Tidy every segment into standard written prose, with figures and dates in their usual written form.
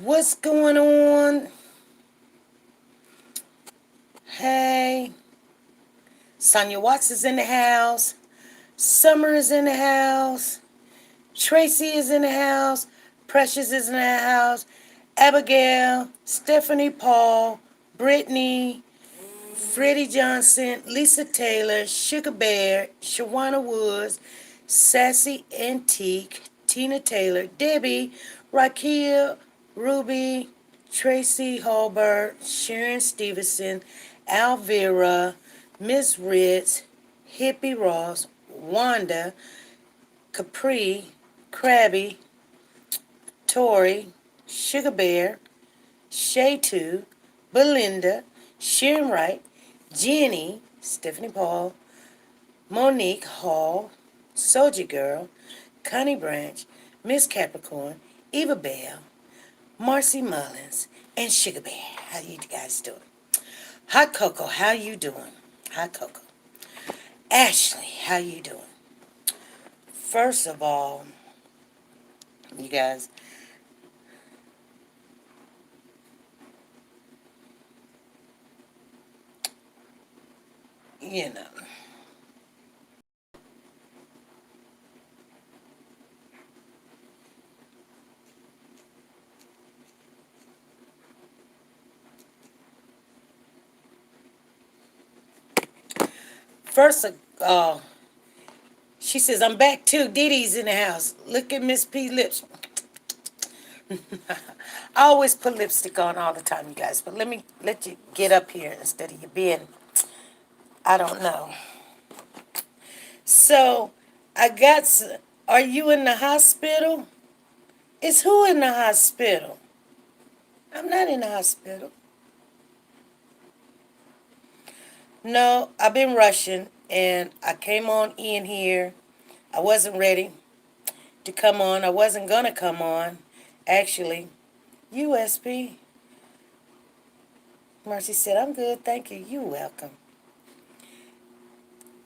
What's going on? Hey, Sonia Watts is in the house. Summer is in the house. Tracy is in the house. Precious is in the house. Abigail, Stephanie Paul, Brittany, Freddie Johnson, Lisa Taylor, Sugar Bear, Shawana Woods, Sassy Antique, Tina Taylor, Debbie, Rakia, Ruby, Tracy Holbert, Sharon Stevenson, Alvira, Miss Ritz, Hippie Ross, Wanda, Capri, Krabby, Tori, Sugar Bear, Shaytu, Belinda, Sharon Wright, Jenny, Stephanie Paul, Monique Hall, Soldier Girl, Connie Branch, Miss Capricorn, Eva Bell, Marcy Mullins, and Sugar Bear. How you guys doing? Hot Cocoa, how you doing? Hot Cocoa. Ashley, how you doing? First of all, you guys, you know. First, uh, she says, I'm back too. Diddy's in the house. Look at Miss P lips. I always put lipstick on all the time, you guys. But let me let you get up here instead of you being, I don't know. So, I got, are you in the hospital? Is who in the hospital? I'm not in the hospital. No, I've been rushing and I came on in here. I wasn't ready to come on. I wasn't going to come on, actually. USB. Mercy said, I'm good, thank you. You're welcome.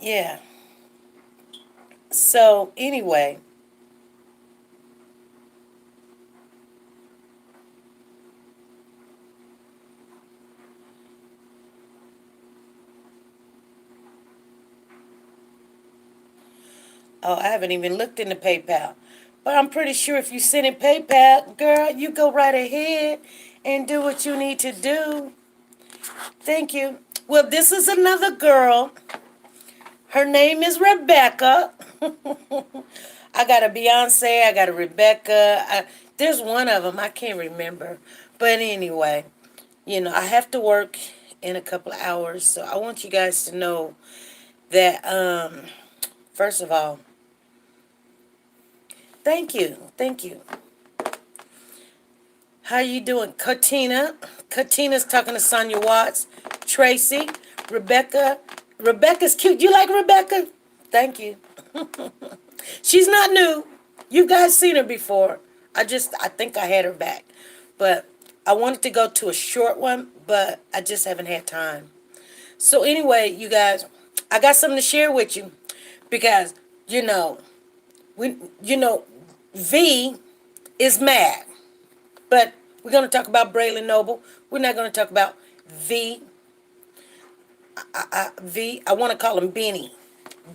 Yeah. So, anyway, oh, I haven't even looked into PayPal. But I'm pretty sure if you send in PayPal, girl, you go right ahead and do what you need to do. Thank you. Well, this is another girl. Her name is Rebecca. I got a Beyonce, I got a Rebecca. There's one of them, I can't remember. But anyway, I have to work in a couple of hours. So I want you guys to know that, first of all, thank you. Thank you. How you doing, Katina? Katina's talking to Sonia Watts. Tracy, Rebecca. Rebecca's cute. You like Rebecca? Thank you. She's not new. You guys seen her before. I think I had her back. But I wanted to go to a short one, but I just haven't had time. So anyway, you guys, I got something to share with you because, you know, we, you know, V is mad. But we're going to talk about Braylen Noble. We're not going to talk about V. I want to call him Benny.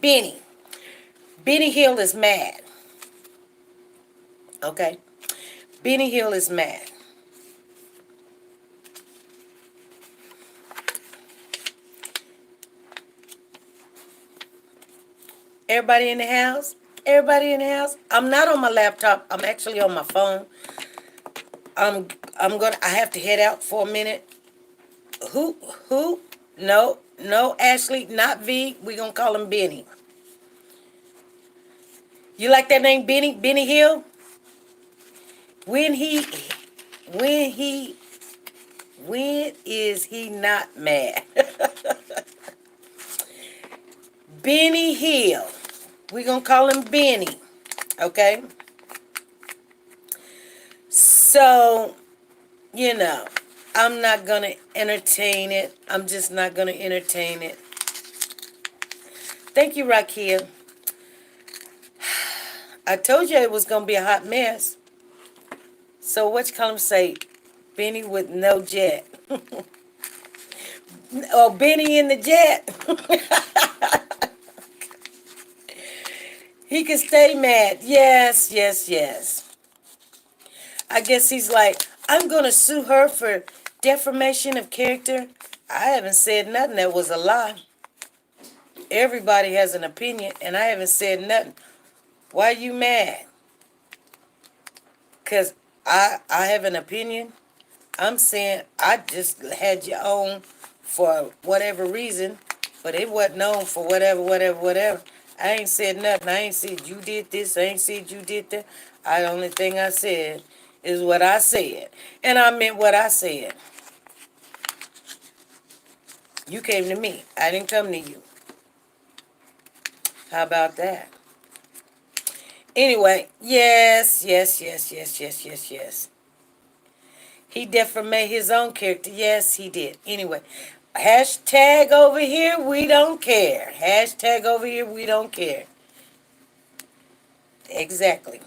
Benny. Benny Hill is mad. Okay? Benny Hill is mad. Everybody in the house? Everybody in the house? I'm not on my laptop. I'm actually on my phone. I'm I have to head out for a minute. Who who? No, Ashley, not V. We're gonna call him Benny. You like that name, Benny? Benny Hill? When he when he when is he not mad? Benny Hill. We're gonna call him Benny. Okay? So, you know, I'm not gonna entertain it. I'm just not gonna entertain it. Thank you, Rakia. I told you it was gonna be a hot mess. So what you call him say? Benny with no jet. Oh, Benny in the jet. He can stay mad. Yes, yes, yes. I guess he's like, I'm going to sue her for defamation of character. I haven't said nothing that was a lie. Everybody has an opinion, and I haven't said nothing. Why are you mad? Because I have an opinion. I'm saying I just had you on for whatever reason, but it wasn't on for whatever, whatever, whatever. I ain't said nothing. I ain't said you did this. I ain't said you did that. The only thing I said is what I said. And I meant what I said. You came to me. I didn't come to you. How about that? Anyway, yes, yes, yes, yes, yes, yes, yes. He definitely made his own character. Yes, he did. Anyway, hashtag over here, we don't care. Hashtag over here, we don't care. Exactly.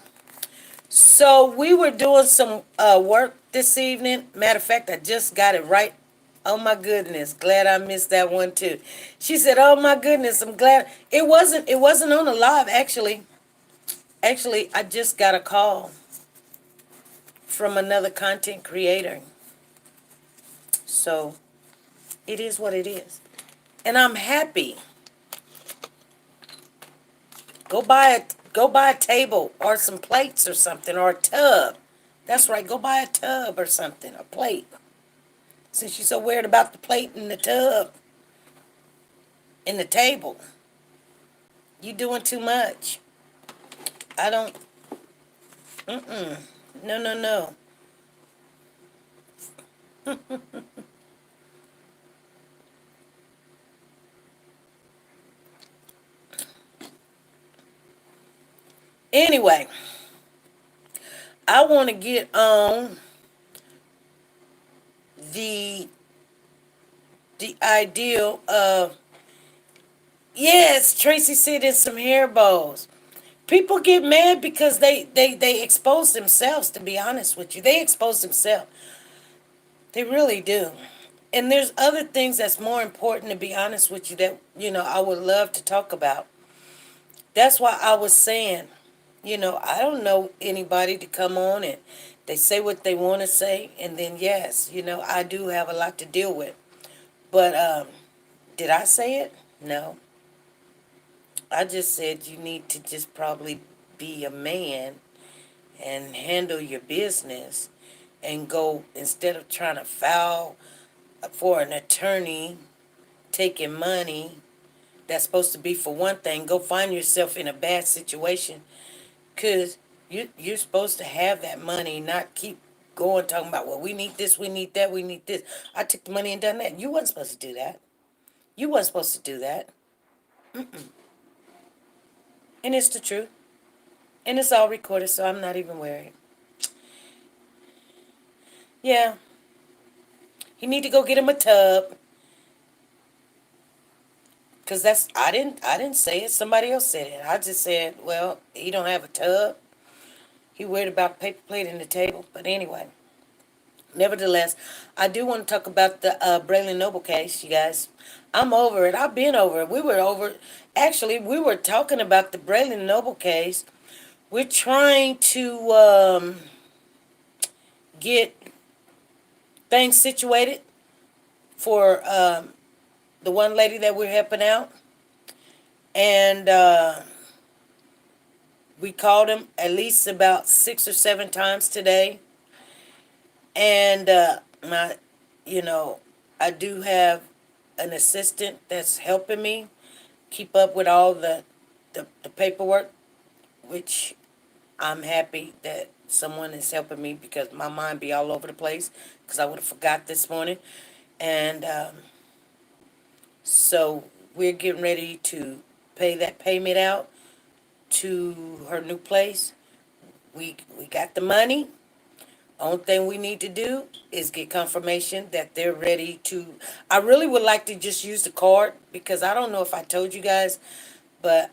So we were doing some work this evening. Matter of fact, I just got it right. Oh my goodness, glad I missed that one too. She said, "Oh my goodness, I'm glad it wasn't. It wasn't on the live actually. Actually, I just got a call from another content creator. So it is what it is, and I'm happy. Go buy a table or some plates or something or a tub. That's right. Go buy a tub or something, a plate. Since you're so worried about the plate and the tub and the table, you doing too much. I don't. Mm-mm. No, no, no. Anyway, I want to get on the the ideal of yes, Tracy said in some hair bows. People get mad because they expose themselves, to be honest with you. They expose themselves. They really do. And there's other things that's more important, to be honest with you, that, I would love to talk about. That's why I was saying, I don't know anybody to come on and they say what they want to say. And then, yes, I do have a lot to deal with. But did I say it? No. I just said you need to just probably be a man and handle your business and go instead of trying to file for an attorney taking money that's supposed to be for one thing, go find yourself in a bad situation because you're supposed to have that money, not keep going talking about, well, we need this, we need that, we need this. I took the money and done that. You wasn't supposed to do that. You wasn't supposed to do that. And it's the truth. And it's all recorded, so I'm not even worried. Yeah, you need to go get him a tub. Cause I didn't say it. Somebody else said it. I just said, well, he don't have a tub. He worried about paper plate in the table. But anyway, nevertheless, I do want to talk about the Braylen Noble case, you guys. I'm over it. I've been over it. We were over. Actually, we were talking about the Braylen Noble case. We're trying to get things situated for the one lady that we're helping out, and we called him at least about 6 or 7 times today. And my, you know, I do have an assistant that's helping me keep up with all the paperwork, which I'm happy that someone is helping me because my mind be all over the place because I would have forgot this morning. And so we're getting ready to pay that payment out to her new place. We got the money. Only thing we need to do is get confirmation that they're ready to. I really would like to just use the card because I don't know if I told you guys, but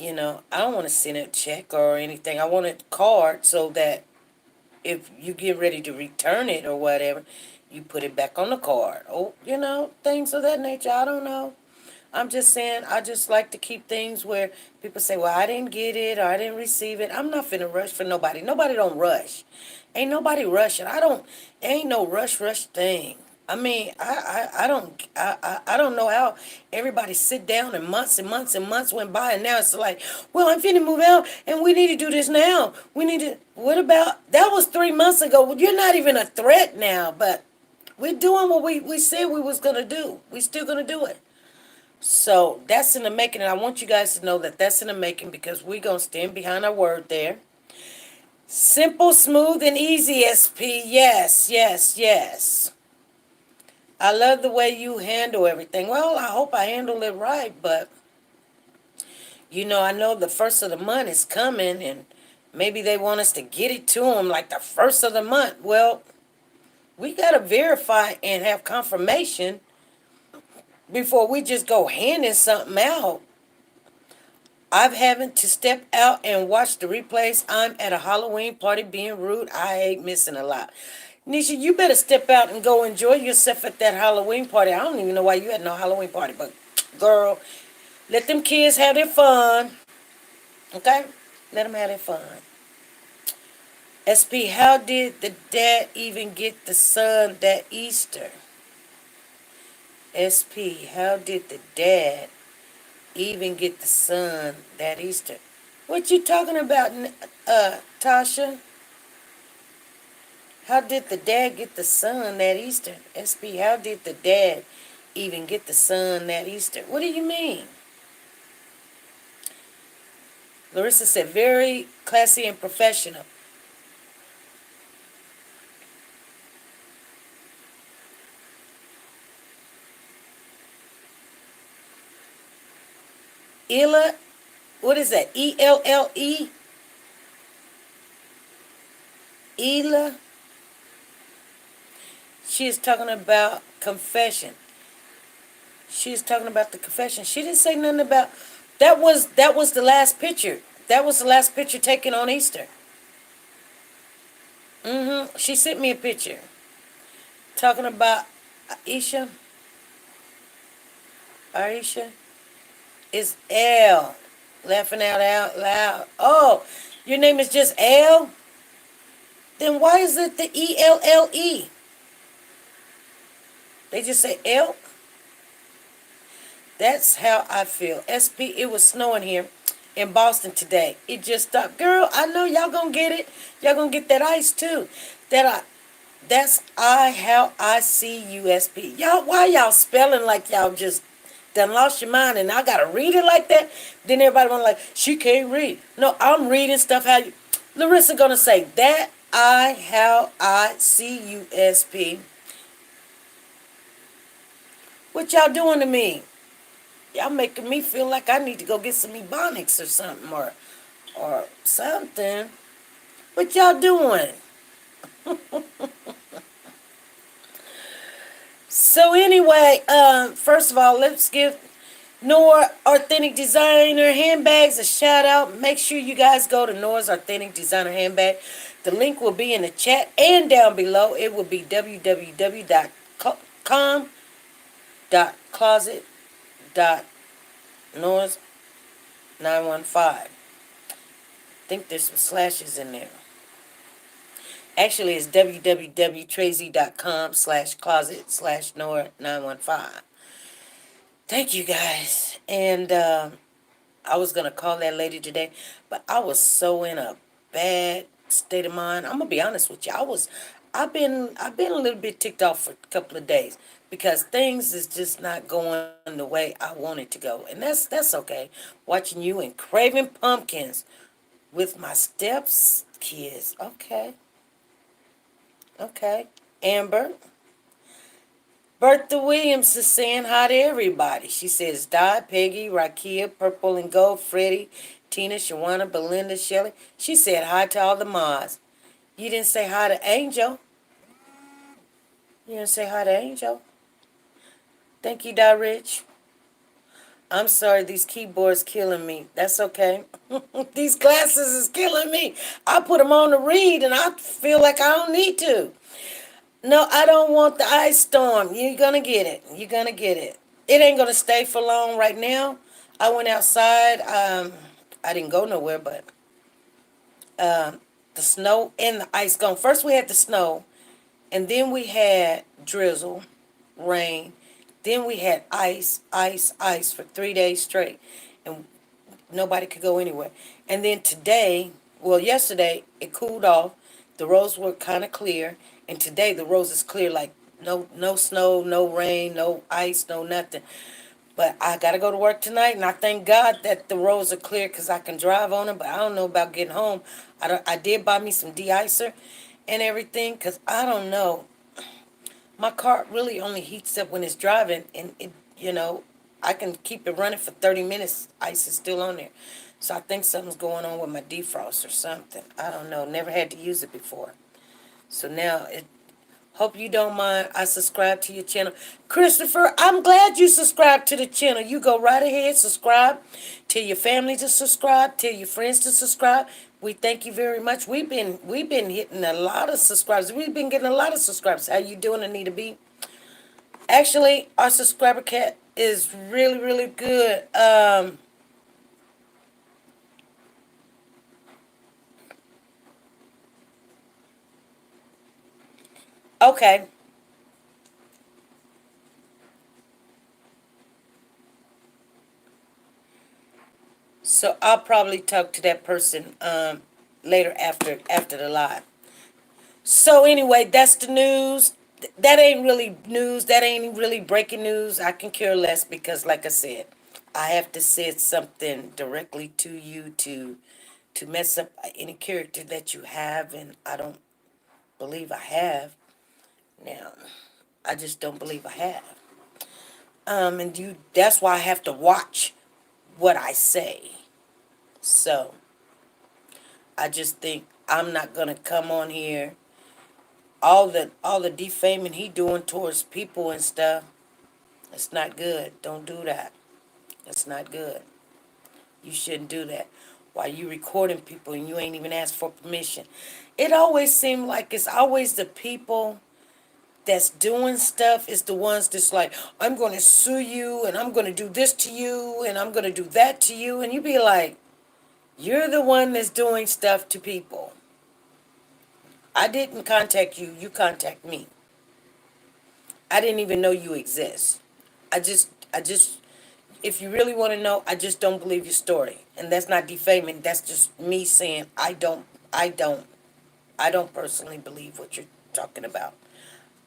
I don't want to send a check or anything. I want a card so that if you get ready to return it or whatever, you put it back on the card. Oh, things of that nature. I don't know. I'm just saying, I just like to keep things where people say, well, I didn't get it or I didn't receive it. I'm not finna rush for nobody. Nobody don't rush. Ain't nobody rushing. Ain't no rush thing. I mean, I don't know how everybody sit down and months went by and now it's like, well, I'm finna move out and we need to do this now. What about, that was 3 months ago. Well, you're not even a threat now, but we're doing what we said we was gonna do. We still gonna do it. So that's in the making, and I want you guys to know that that's in the making because we're going to stand behind our word there. Simple, smooth, and easy, SP. Yes, yes, yes. I love the way you handle everything. Well, I hope I handle it right, but I know the first of the month is coming, and maybe they want us to get it to them like the first of the month. Well, we got to verify and have confirmation before we just go handing something out. I'm having to step out and watch the replays. I'm at a Halloween party being rude. I hate missing a lot. Nisha, you better step out and go enjoy yourself at that Halloween party. I don't even know why you had no Halloween party, but girl, let them kids have their fun. Okay? Let them have their fun. SP, how did the dad even get the son that Easter? SP, how did the dad even get the son that Easter? What you talking about, Tasha? How did the dad get the son that Easter? SP, how did the dad even get the son that Easter? What do you mean? Larissa said, very classy and professional. Ella, what is that? ELLE? Ella? She is talking about confession. She is talking about the confession. She didn't say nothing about that was the last picture. That was the last picture taken on Easter. She sent me a picture. Talking about Aisha. Aisha is L. Laughing out loud. Oh, your name is just L? Then why is it the ELLE? They just say L? That's how I feel. SP, it was snowing here in Boston today. It just stopped. Girl, I know y'all gonna get it. Y'all gonna get that ice too. That's how I see USP. Y'all, why y'all spelling like y'all just done lost your mind and I gotta read it like that? Then everybody wanna like, she can't read. No, I'm reading stuff how you Larissa gonna say that how I see USP. What y'all doing to me? Y'all making me feel like I need to go get some Ebonics or something or something. What y'all doing? So anyway, first of all, let's give Nora Authentic Designer Handbags a shout out. Make sure you guys go to Nora's Authentic Designer Handbag. The link will be in the chat and down below. It will be www.com.closet.noahs 915. I think there's some slashes in there. Actually, it's www.tracy.com/closet/Noah915. Thank you guys. And I was gonna call that lady today, but I was so in a bad state of mind. I'm gonna be honest with you. I've been a little bit ticked off for a couple of days because things is just not going the way I want it to go, and that's okay. Watching you and craving pumpkins with my steps kids. Okay, okay. Amber. Bertha Williams is saying hi to everybody. She says, Di, Peggy, Rakia, Purple and Gold, Freddie, Tina, Shawana, Belinda, Shelley. She said hi to all the mods. You didn't say hi to Angel. You didn't say hi to Angel. Thank you, Di Rich. I'm sorry, these keyboards killing me. That's okay. These glasses is killing me. I put them on to read, and I feel like I don't need to. No, I don't want the ice storm. You're gonna get it. You're gonna get it. It ain't gonna stay for long right now. I went outside. I didn't go nowhere, but the snow and the ice gone. First we had the snow, and then we had drizzle, rain. Then we had ice, ice, ice for 3 days straight, and nobody could go anywhere. And then today, well, yesterday it cooled off. The roads were kind of clear, and today the roads is clear, like no snow, no rain, no ice, no nothing. But I gotta go to work tonight, and I thank God that the roads are clear because I can drive on them. But I don't know about getting home. I did buy me some de-icer and everything because I don't know. My car really only heats up when it's driving, and I can keep it running for 30 minutes. Ice is still on there. So I think something's going on with my defrost or something. I don't know. Never had to use it before. So now it. Hope you don't mind. I subscribe to your channel. Christopher, I'm glad you subscribed to the channel. You go right ahead, subscribe. Tell your family to subscribe. Tell your friends to subscribe. We thank you very much. We've been hitting a lot of subscribers. We've been getting a lot of subscribers. How you doing, Anita B? Actually, our subscriber cat is really, really good. Okay. So I'll probably talk to that person later after the live. So anyway, that's the news. That ain't really news. That ain't really breaking news. I can care less because, like I said, I have to say something directly to you to mess up any character that you have, and I don't believe I have. Now, I just don't believe I have. And that's why I have to watch what I say. So I just think I'm not gonna come on here all the defaming he doing towards people and stuff. It's not good. Don't do that. It's not good. You shouldn't do that. While you recording people and you ain't even asked for permission. It always seems like it's always the people that's doing stuff is the ones that's like, I'm going to sue you and I'm going to do this to you and I'm going to do that to you. And you be like, you're the one that's doing stuff to people. I didn't contact you. You contact me. I didn't even know you exist. I just, if you really want to know, I just don't believe your story. And that's not defaming. That's just me saying I don't personally believe what you're talking about.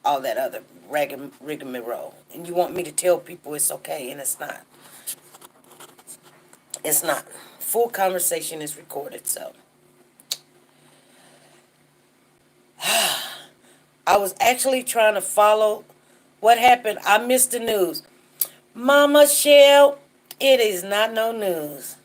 All that other rigmarole. And you want me to tell people it's okay, and it's not. It's not. Full conversation is recorded, so. I was actually trying to follow what happened. I missed the news. Mama Shell, it is not no news.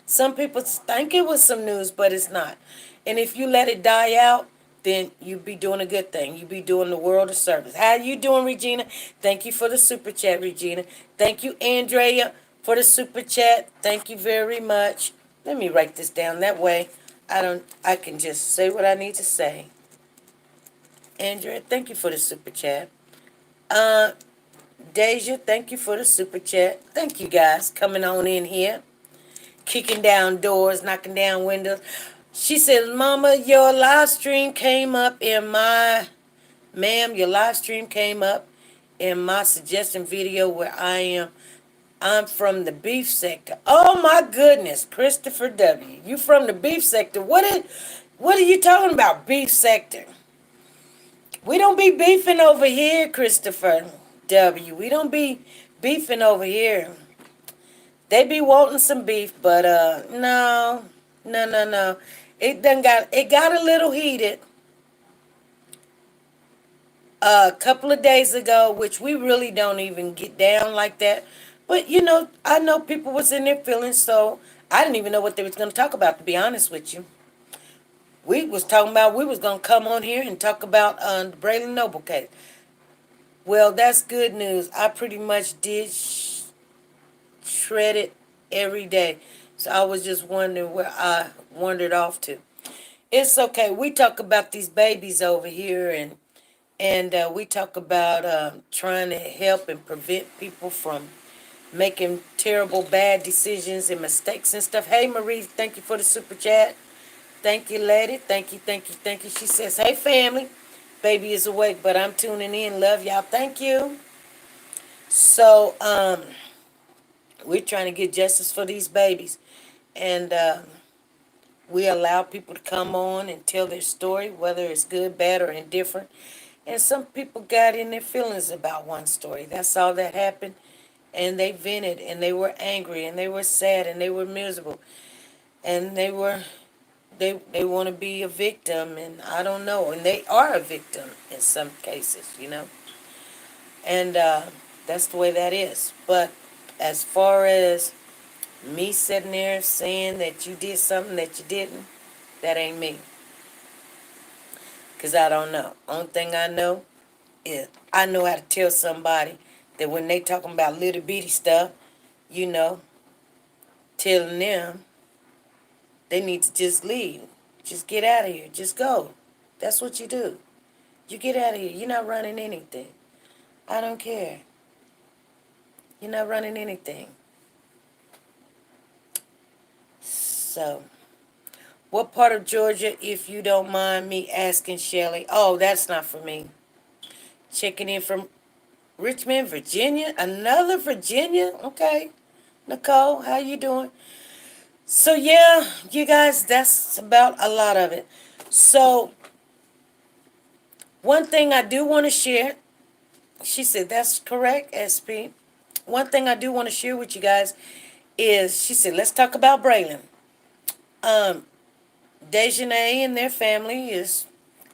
Some people think it was some news, but it's not. And if you let it die out, then you be doing a good thing. You be doing the world a service. How you doing, Regina? Thank you for the super chat, Regina. Thank you, Andrea, for the super chat. Thank you very much. Let me write this down. That way, I can just say what I need to say. Andrea, thank you for the super chat. Uh, Deja, thank you for the super chat. Thank you guys coming on in here, kicking down doors, knocking down windows. She says, Mama, your live stream came up in my, ma'am, your live stream came up in my suggestion video where I am. I'm from the beef sector. Oh my goodness, Christopher W. You from the beef sector. What are you talking about, beef sector? We don't be beefing over here, Christopher W. We don't be beefing over here. They be wanting some beef, but no, no, no, no. It got a little heated a couple of days ago, which we really don't even get down like that. But I know people was in their feelings, so I didn't even know what they was gonna talk about. To be honest with you, we was talking about we was gonna come on here and talk about the Braylen Noble case. Well, that's good news. I pretty much did shredded every day. So I was just wondering where I wandered off to. It's okay. We talk about these babies over here, and we talk about trying to help and prevent people from making terrible, bad decisions and mistakes and stuff. Hey, Marie, thank you for the super chat. Thank you, lady. Thank you, thank you, thank you. She says, hey, family. Baby is awake, but I'm tuning in. Love y'all. Thank you. So, we're trying to get justice for these babies. And we allow people to come on and tell their story, whether it's good, bad, or indifferent. And some people got in their feelings about one story. That's all that happened. And they vented, and they were angry, and they were sad, and they were miserable. And they want to be a victim, and I don't know. And they are a victim in some cases, you know. And that's the way that is. But as far as me sitting there saying that you did something that you didn't, that ain't me. Because I don't know. Only thing I know is I know how to tell somebody that when they talking about little bitty stuff, you know, telling them they need to just leave. Just get out of here. Just go. That's what you do. You get out of here. You're not running anything. I don't care. You're not running anything. So, what part of Georgia, if you don't mind me asking, Shelley? Oh, that's not for me. Checking in from Richmond, Virginia. Another Virginia? Okay. Nicole, how you doing? So, yeah, you guys, that's about a lot of it. So, one thing I do want to share, she said, that's correct, SP. One thing I do want to share with you guys is, she said, let's talk about Braylen. Um, Dejanay and their family is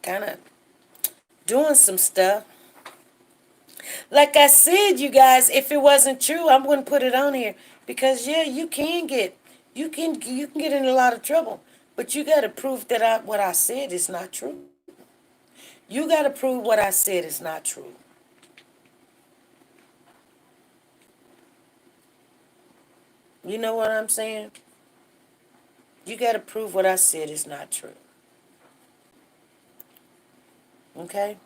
kind of doing some stuff. Like I said, you guys, if it wasn't true, I wouldn't put it on here because yeah, you can get in a lot of trouble, but you got to prove that what I said is not true. You got to prove what I said is not true. You know what I'm saying? You got to prove what I said is not true. Okay?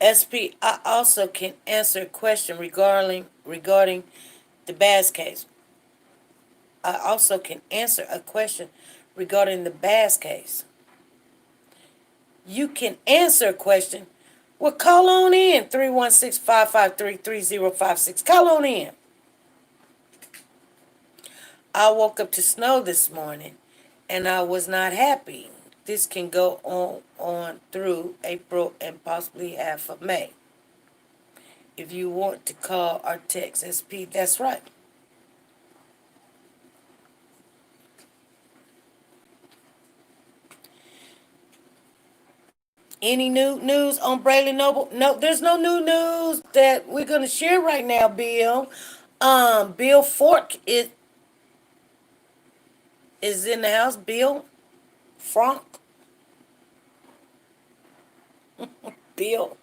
SP, I also can answer a question regarding the Bass case. I also can answer a question regarding the Bass case. You can answer a question. Well, call on in 316-553-3056. Call on in. I woke up to snow this morning and I was not happy. This can go on through April and possibly half of May. If you want to call or text SP, that's right. Any new news on Braylen Noble? No, there's no new news that we're gonna share right now, Bill. Bill Fork is in the house. Bill Frank, Bill.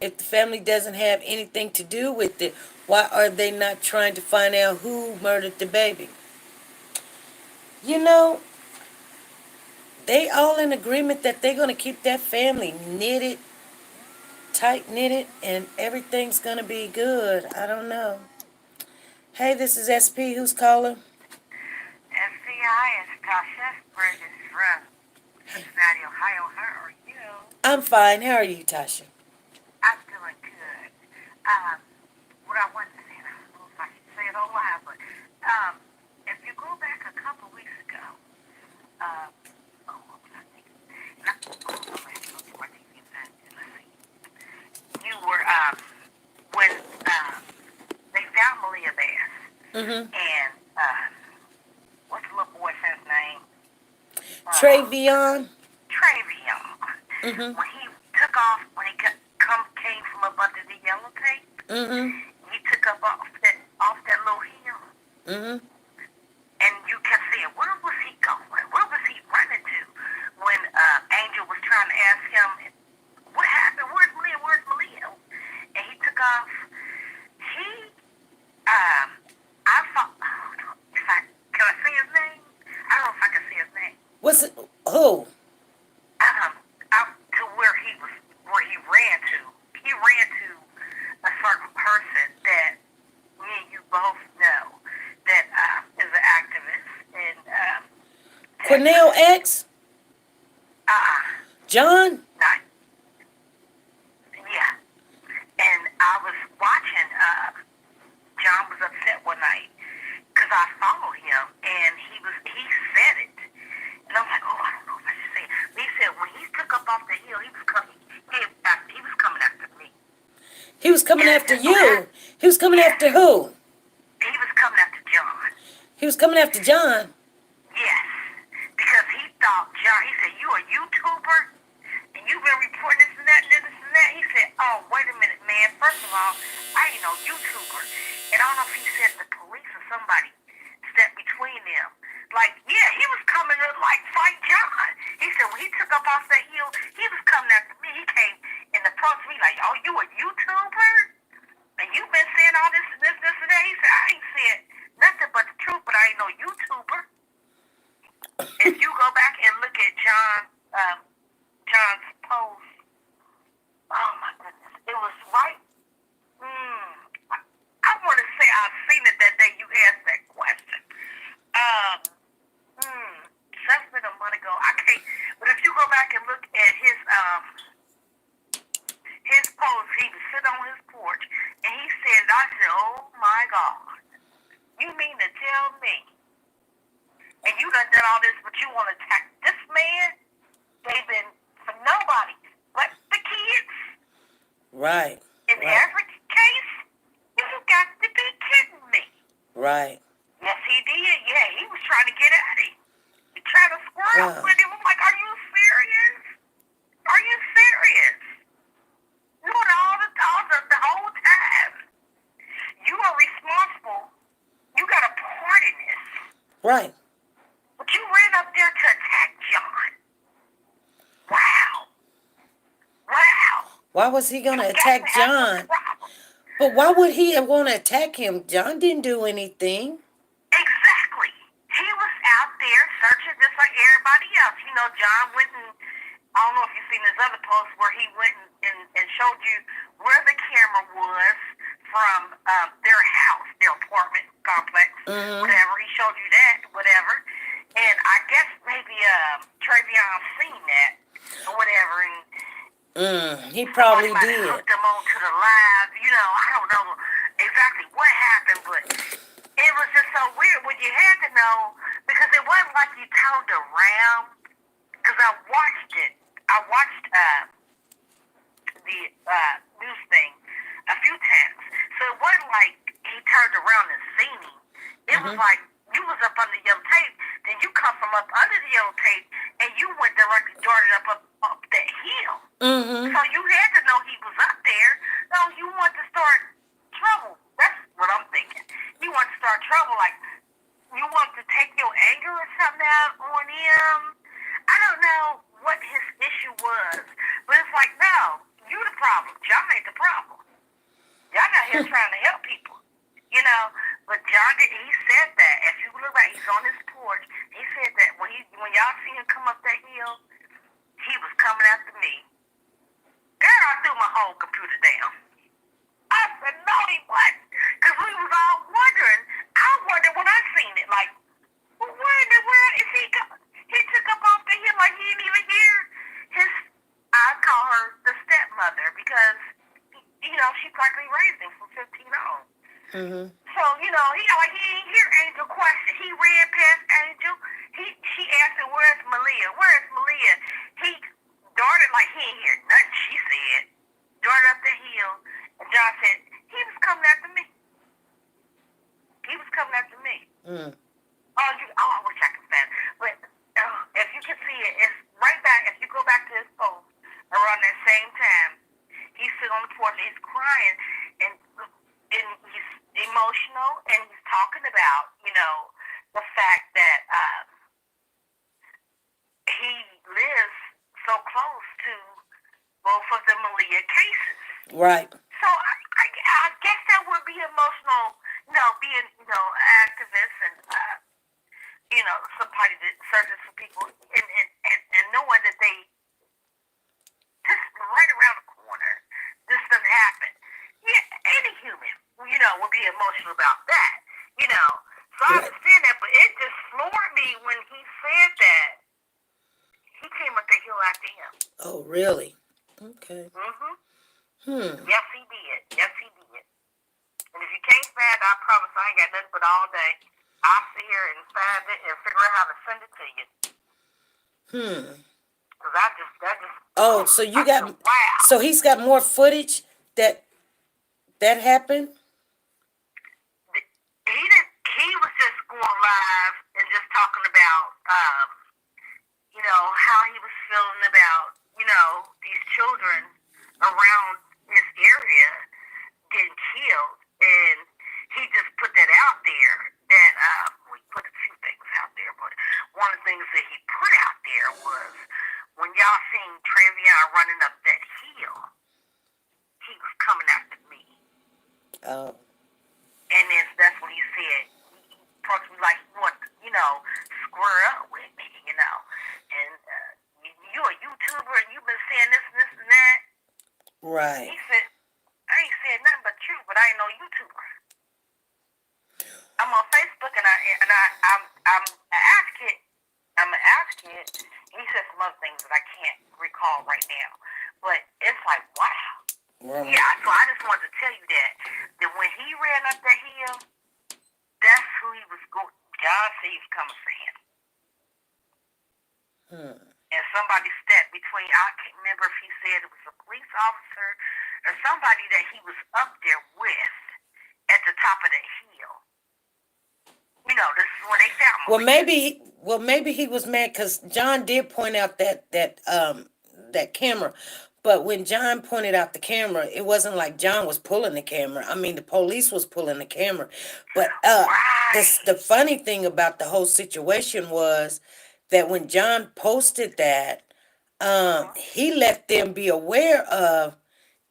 If the family doesn't have anything to do with it, why are they not trying to find out who murdered the baby? You know, they all in agreement that they're gonna keep that family knitted, tight knitted, and everything's gonna be good. I don't know. Hey, this is SP. Who's calling? FBI is Tasha Bridges from Cincinnati, Ohio. How are you? I'm fine. How are you, Tasha? I'm doing good. What I want to say, I don't know if I should say it on live, but if you go back a couple weeks ago, what was I thinking? I have to go to my TV and let's see. You were, when they found Malia Bass, Mm-hmm. and what's the little boy's name? Travion. Travion. Mm-hmm. When he took off, when he came from up under the yellow tape, Mm-hmm. he took up off that little hill, Mm-hmm. and you kept saying, "Where was he going? Where I thought, if I can I say his name? I don't know if I can say his name. What's it? Who? Out to where he ran to. He ran to a certain person that me and you both know that is an activist in Cornell Texas. X? Uh, John? not, yeah. And I was watching. John was upset one night because I followed him, and he said it, and I'm like, oh, I don't know if I should say it. He said when he took up off the hill, he was coming. He was coming after me. He was coming And after so you. He was coming yes, after who? he was coming after John. He was coming after John. Yes, because he thought John. He said, "You a YouTuber, and you've been reporting this and that and this and that." He said, "Oh, wait a minute, man. First of all, I ain't no YouTuber." And I don't know if he said the police or somebody stepped between them. Like, yeah, he was coming to like fight John. He said when he took up off that hill, he was coming after me. He came and approached me like, "Oh, you a YouTuber? And you've been saying all this and that." He said, "I ain't said nothing but the truth, but I ain't no YouTuber." If you go back and look at John's post, oh my goodness, it was right. I want to say I've seen it that day you asked that question. That's been a month ago. I can't. But if you go back and look at his post, he was sitting on his porch and he said, "I said, oh my God, you mean to tell me?" And you done all this, but you want to attack this man? They've been for nobody but the kids. Right. In Right. every case, you got to be kidding me. Right. Yes, he did. Yeah, he was trying to get at him. He tried to squirrel Wow. with him. I'm like, are you serious? Are you serious? Doing the whole time. You are responsible. You got a part in this. Right. But you ran up there to attack John. Wow. Why was he going to You got attack to have some John? problem. But why would he want to attack him? John didn't do anything. Exactly. He was out there searching just like everybody else. You know, John went and, I don't know if you've seen his other post where he went and showed you where the camera was from their house, their apartment complex, whatever. He showed you that, whatever. And I guess maybe Travion seen that or whatever. And He probably somebody did. hooked him onto the live. You know, I don't know exactly what happened, but it was just so weird when you had to know, because it wasn't like you turned around. Because I watched it. I watched the news thing a few times. So it wasn't like he turned around and seen him. It was like you was up under the yellow tape, then you come from up under the yellow tape, and you went directly darted up that hill. So you had to know he was up there. No, you want to start trouble. That's what I'm thinking. You want to start trouble, like you want to take your anger or something out on him. I don't know what his issue was, but it's like, no, you the problem. John ain't the problem. John out here trying to help people, you know. But John he said that. If you look like he's on his porch, he said that when y'all see him come up that hill, he was coming after me. Girl, I threw my whole computer down. I said, no, he wasn't. Because we was all wondering. I wondered when I seen it, like, well, where in the world is he going? He took up off the hill like he didn't even hear his, I call her the stepmother, because, you know, she practically raised him from 15 on. So, you know, he didn't hear Angel question. He ran past Angel. She asked him, where's Malia? Where's Malia? He darted like he didn't hear nothing she said. Darted up the hill. And John said, he was coming after me. He was coming after me. I wish I could find it. But if you can see it, it's right back. If you go back to his post around that same time, he's sitting on the porch, he's crying, and he's emotional, and he's talking about, you know, the fact that he lives so close to both of the Malia cases. Right. So I guess that would be emotional, you know, being, activists and, somebody that searches for people and knowing that they just right around the corner, this doesn't happen. Yeah, any human, will be emotional about that, So I Yeah. understand that, but it just floored me when he said that. He came up the hill after him. Oh, really? Okay. Mm-hmm. Hmm. Yes, he did. Yes, he did. And if you can't find it, I promise I ain't got nothing but all day. I'll sit here and find it and figure out how to send it to you. Hmm. Cause that just, Oh, so you I said, got, wow. so he's got more footage that happened? He was just going live and just talking about, how he was feeling about, these children around this area getting killed. And he just put that out there that, we put a few things out there, but one of the things that he put out there was when y'all seen Travion running up that hill, he was coming after me. Oh. And then that's when he said, he approached me like he wanted to, square up with me, And you a YouTuber and you've been saying this and this and that. Right. He said, I ain't said nothing but truth, but I ain't no YouTuber. I'm on Facebook and I'm an advocate. I'm an advocate. And he said some other things that I can't recall right now. But it's like, wow. Right. Yeah, so I just wanted to tell you that when he ran up that hill, that's who he was going. God said he was coming for him. And somebody stepped between, I can't remember if he said it was a police officer or somebody that he was up there with at the top of the hill. This is when they found him. Well, maybe he was mad because John did point out that camera, but when John pointed out the camera, it wasn't like John was pulling the camera. I mean, the police was pulling the camera. But Right. the funny thing about the whole situation was that when John posted that, he let them be aware of,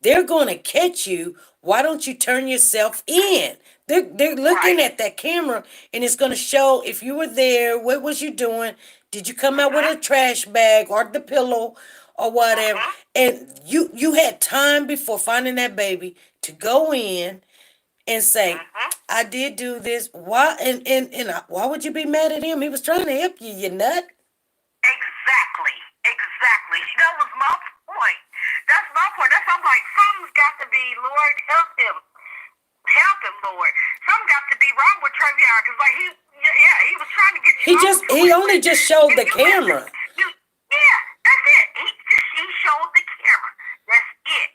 they're going to catch you. Why don't you turn yourself in? They're looking Right. at that camera, and it's going to show if you were there, what was you doing? Did you come out with a trash bag or the pillow or whatever? And you had time before finding that baby to go in and say, I did do this. Why why would you be mad at him? He was trying to help you, you nut. Exactly. That was my point. That's my point. That's I'm like, something's got to be, Lord, help him. Help him, Lord. Something got to be wrong with Travion because, like, he was trying to get you He only just showed the camera. That's it. He showed the camera. That's it.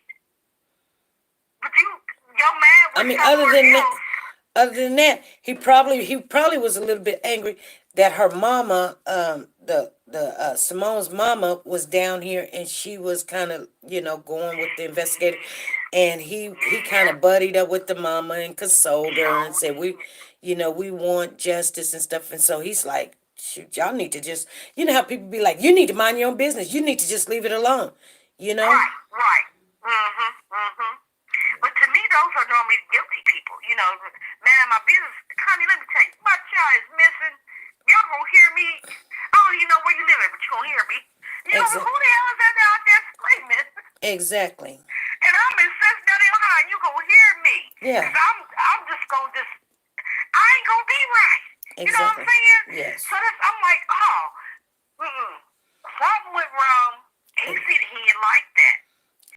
But your man was Other than that, he probably was a little bit angry that her mama, Simone's mama, was down here and she was kind of going with the investigator, and he kind of buddied up with the mama and consoled her and said we want justice and stuff, and so he's like, shoot, y'all need to just, how people be like, you need to mind your own business, you need to just leave it alone. Right. But to me, those are normally guilty people. Man, my business. Connie, let me tell you, my child is missing. Y'all gonna hear me. I don't even know where you live at, but you gonna hear me. Who the hell is that out there screaming? Exactly. And I'm in Cincinnati, Ohio. You gonna hear me? Yeah. I'm just gonna I ain't gonna be right. Exactly. You know what I'm saying? Yes. So I'm like, something went wrong. He said he didn't like that.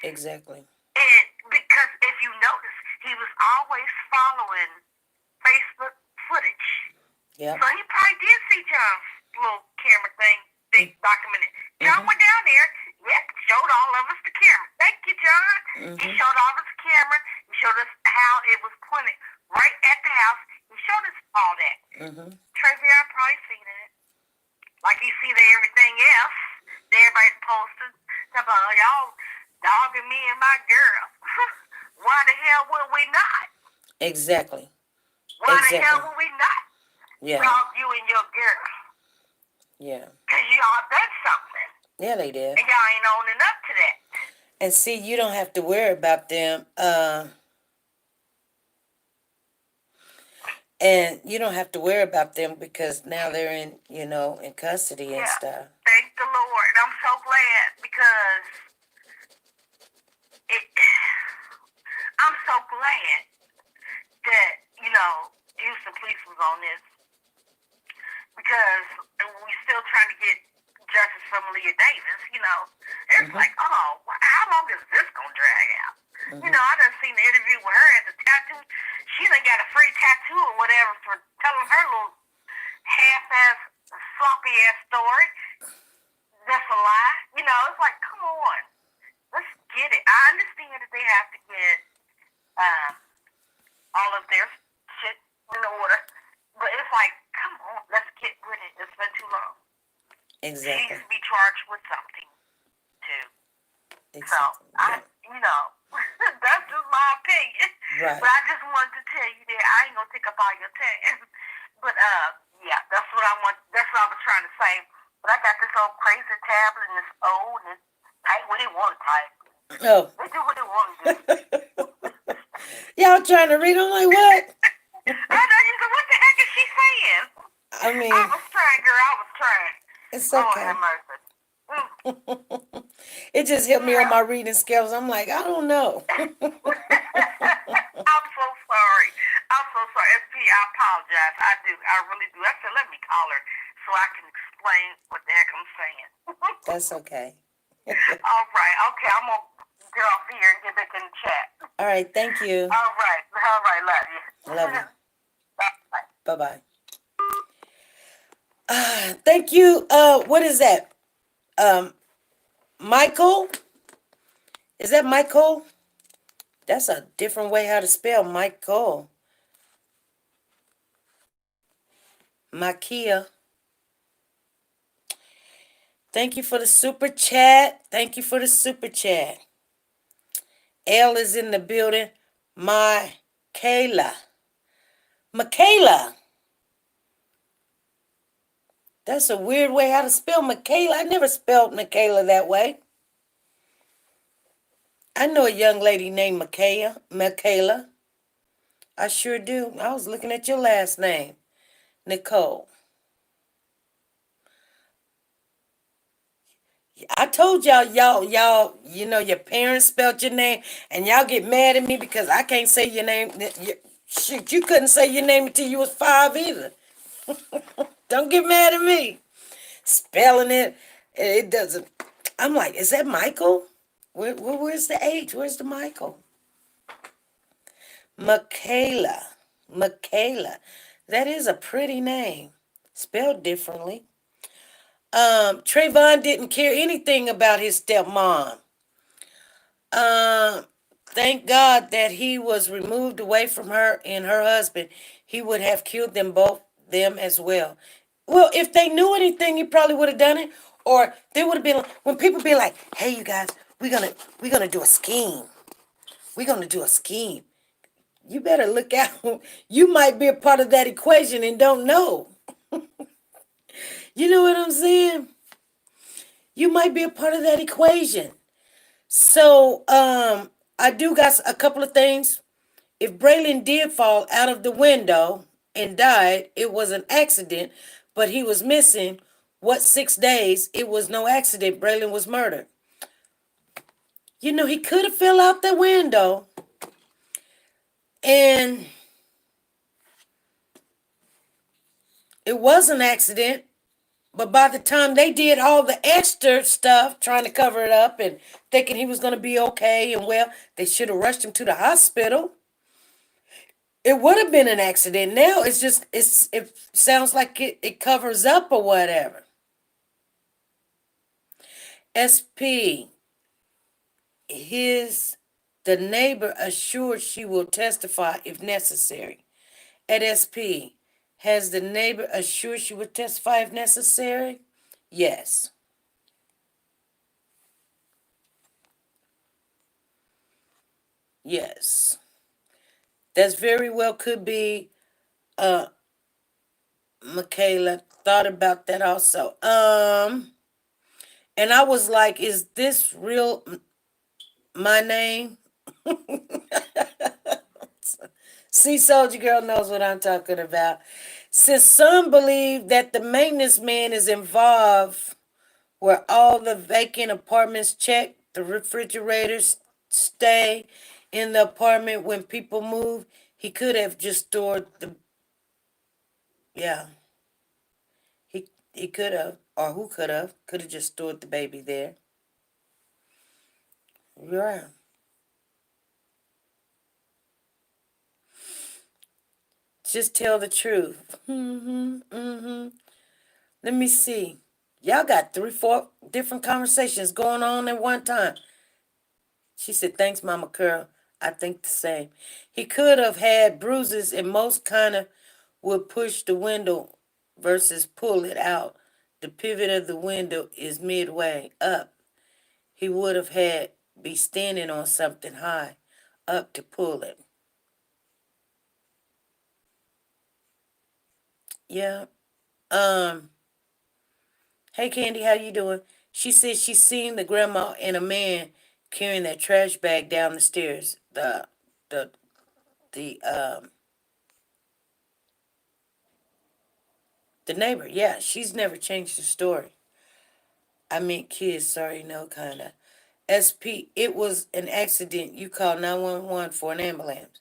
Exactly. And because if you notice, he was always following Facebook footage. Yeah. So he probably did see John's little camera thing, they documented. John went down there, showed all of us the camera. Thank you, John. He showed all of us the camera. He showed us how it was pointed right at the house. He showed us all that. Travion probably seen it. Like he seen everything else. Everybody's posting about y'all dogging me and my girl. Why the hell would we not? Exactly. Why the hell would we not? Yeah. Dog you and your girl. Yeah. Because y'all done something. Yeah, they did. And y'all ain't owning up to that. And see, you don't have to worry about them. And you don't have to worry about them because now they're in, in custody and Yeah. stuff. Thank the Lord. And I'm so glad because it, I'm so glad that, Houston Police was on this because we still trying to get justice for Malia Davis, It's Mhm. like, oh, how long is this going to drag out? Mhm. I done seen the interview with her at the tattoo. She done got a free tattoo or whatever for telling her little half-ass, sloppy-ass story. That's a lie. It's like, come on. Let's get it. I understand that they have to get uh, all of their shit in order. But it's like, come on, let's get with it. It's been too long. She needs Exactly. to be charged with something, too. So, Exactly. Yeah. that's just my opinion. Right. But I just wanted to tell you that I ain't going to take up all your time. But, yeah, that's what I want. That's what I was trying to say. But I got this old crazy tablet and it's old and it's type what they want to type. Oh. They do what they want to do. Y'all trying to read? I'm like, what? I know you said, what the heck is she saying? I I mean, was trying, girl. I was trying. it's Lord okay. have mercy. It just helped me on Yeah. my reading skills. I'm like, I don't know. I'm so sorry. I'm so sorry. SP, I apologize. I do. I really do. I said, let me call her so I can explain what the heck I'm saying. That's okay. All right. Okay. I'm going to get off here and get back in the chat. All right. Thank you. All right. All right. Love you. Love you. Bye. Bye bye. Thank you. What is that? Michael? Is that Michael? That's a different way how to spell Michael. Makia. Thank you for the super chat. Thank you for the super chat. L is in the building. Michaela. Michaela. That's a weird way how to spell Michaela. I never spelled Michaela that way. I know a young lady named Michaela. Michaela. I sure do. I was looking at your last name. Nicole. I told y'all, your parents spelled your name, and y'all get mad at me because I can't say your name. Shoot, you couldn't say your name until you was 5 either. Don't get mad at me. Spelling it doesn't. I'm like, is that Michael? Where's the H? Where's the Michael? Michaela. Michaela. That is a pretty name. Spelled differently. Trayvon didn't care anything about his stepmom. Um, Thank God that he was removed away from her and her husband. He would have killed them both, them as well. Well, if they knew anything, he probably would have done it. Or they would have been when people be like, "Hey, you guys, we're gonna do a scheme. We're gonna do a scheme." You better look out. You might be a part of that equation and don't know. You know what I'm saying? You might be a part of that equation. So, I do got a couple of things. If Braylen did fall out of the window and died, it was an accident, but he was missing, 6 days? It was no accident. Braylen was murdered. He could have fell out the window and it was an accident, but by the time they did all the extra stuff, trying to cover it up and thinking he was going to be okay and well, they should have rushed him to the hospital. It would have been an accident. Now it sounds like it covers up or whatever. SP, the neighbor assured she will testify if necessary. At SP, has the neighbor assured she will testify if necessary? Yes. Yes. That's very well could be uh Michaela. Thought about that also. And I was like, is this real my name? See, Soldier Girl knows what I'm talking about. Since some believe that the maintenance man is involved where all the vacant apartments check, the refrigerators stay in the apartment when people move, he could have just stored the, yeah, he could have, or who could have just stored the baby there. Yeah. Just tell the truth. Let me see. Y'all got three, four different conversations going on at one time. She said, thanks, Mama Curl. I think the same. He could have had bruises and most kind of would push the window versus pull it out. The pivot of the window is midway up. He would have had be standing on something high up to pull it. Yeah. Um, hey Candy, how you doing? She said she seen the grandma and a man carrying that trash bag down the stairs. The the the neighbor, yeah, she's never changed the story. I meant kids, sorry, no kinda. SP, it was an accident. You called 911 for an ambulance.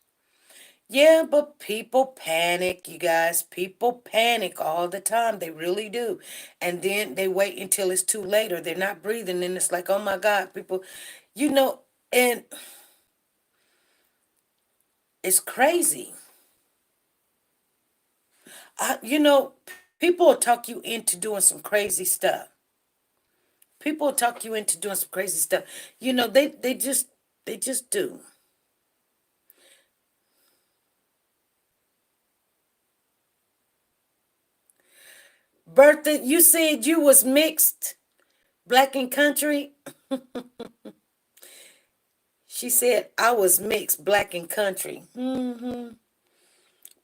Yeah, but people panic, you guys. People panic all the time. They really do. And then they wait until it's too late or they're not breathing. And it's like, oh my God, people, you know, and it's crazy. People will talk you into doing some crazy stuff. People will talk you into doing some crazy stuff. They just do. Bertha, you said you was mixed, black and country. She said I was mixed, black and country.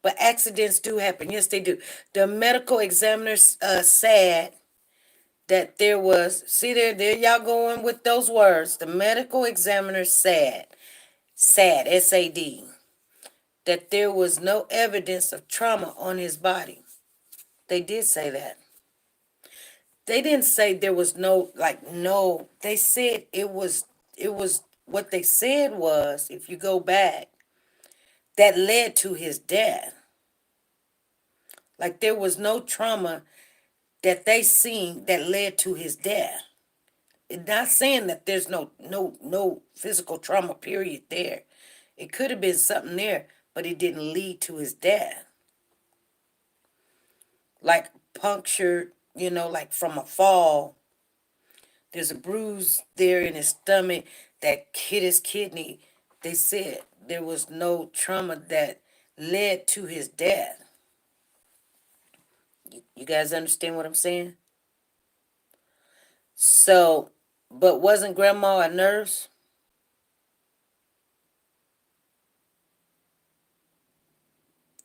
But accidents do happen. Yes, they do. The medical examiner said that there was. See there y'all going with those words. The medical examiner said, SAD, that there was no evidence of trauma on his body. They did say that. They didn't say there was no, like, no. They said it was what they said was, if you go back, that led to his death. Like there was no trauma that they seen that led to his death. It's not saying that there's no physical trauma period there. It could have been something there, but it didn't lead to his death. Like punctured, like from a fall. There's a bruise there in his stomach that hit his kidney. They said there was no trauma that led to his death. You guys understand what I'm saying? So, but wasn't grandma a nurse?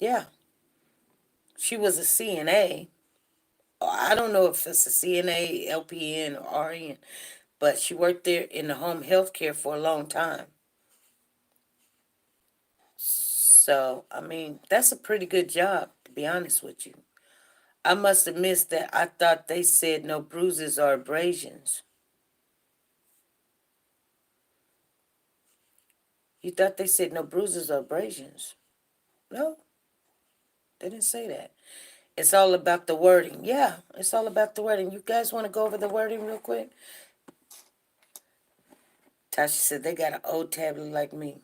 Yeah, she was a CNA. I don't know if it's a CNA, LPN, or RN, but she worked there in the home health care for a long time. So, I mean, that's a pretty good job, to be honest with you. I must have missed that. I thought they said no bruises or abrasions. You thought they said no bruises or abrasions? No, they didn't say that. It's all about the wording. Yeah, it's all about the wording. You guys want to go over the wording real quick? Tasha said they got an old tablet like me.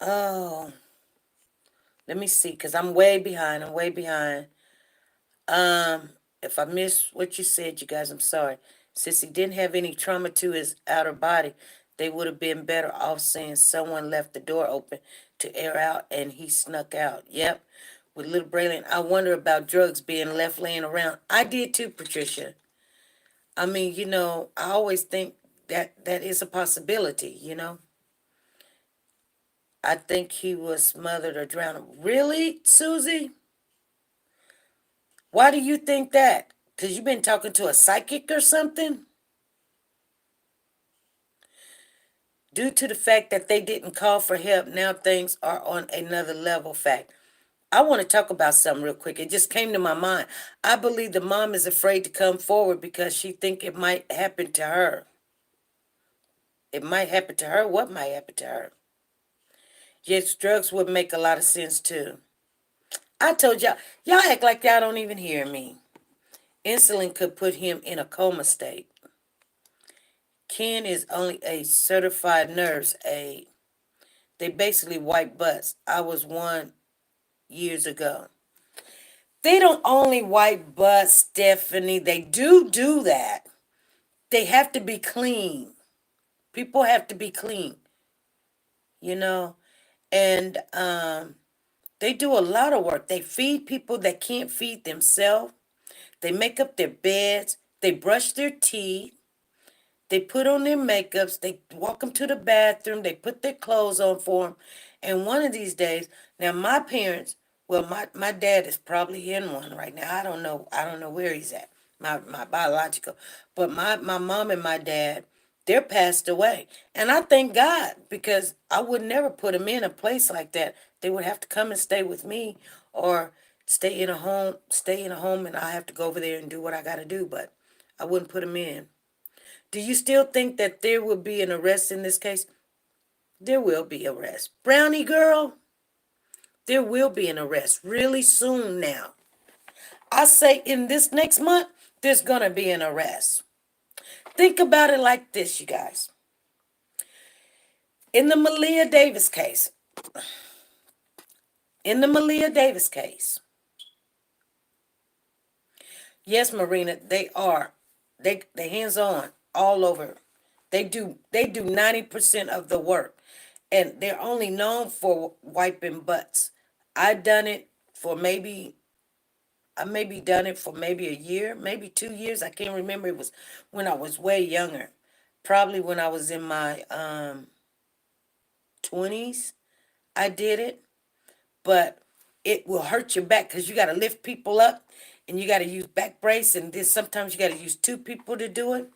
Oh, let me see, because I'm way behind. I'm way behind. If I missed what you said, you guys, I'm sorry. Since he didn't have any trauma to his outer body, They would have been better off saying someone left the door open to air out and he snuck out. Yep. With little Braylen, I wonder about drugs being left laying around. I did too, Patricia. I mean, I always think that that is a possibility. I think he was smothered or drowned. Really, Susie? Why do you think that? Because you've been talking to a psychic or something? Due to the fact that they didn't call for help, now things are on another level. Fact. I want to talk about something real quick. It just came to my mind. I believe the mom is afraid to come forward because she think it might happen to her. It might happen to her. What might happen to her? Yes, drugs would make a lot of sense too. I told y'all act like y'all don't even hear me. Insulin could put him in a coma state. Ken is only a certified nurse aide. They basically wipe butts. I was one years ago. They don't only wipe butts, Stephanie. They do that. They have to be clean. People have to be clean, you know. And they do a lot of work. They feed people that can't feed themselves. They make up their beds. They brush their teeth. They put on their makeups. They walk them to the bathroom. They put their clothes on for them. And one of these days, now my parents, well, my dad is probably in one right now. I don't know. I don't know where he's at. My biological, but my mom and my dad, they're passed away, and I thank God because I would never put them in a place like that. They would have to come and stay with me, or stay in a home, and I have to go over there and do what I got to do. But I wouldn't put them in. Do you still think that there will be an arrest in this case? There will be arrest. Brownie girl, there will be an arrest really soon now. I say in this next month, there's going to be an arrest. Think about it like this, you guys. In the Malia Davis case, in the Malia Davis case, yes, Marina, they are. They hands on all over. They do 90% of the work. And they're only known for wiping butts. I done it for maybe I maybe done it for maybe a year, maybe 2 years. I can't remember. It was when I was way younger. Probably when I was in my 20s. I did it. But it will hurt your back because you got to lift people up and you got to use back brace, and then sometimes you got to use two people to do it,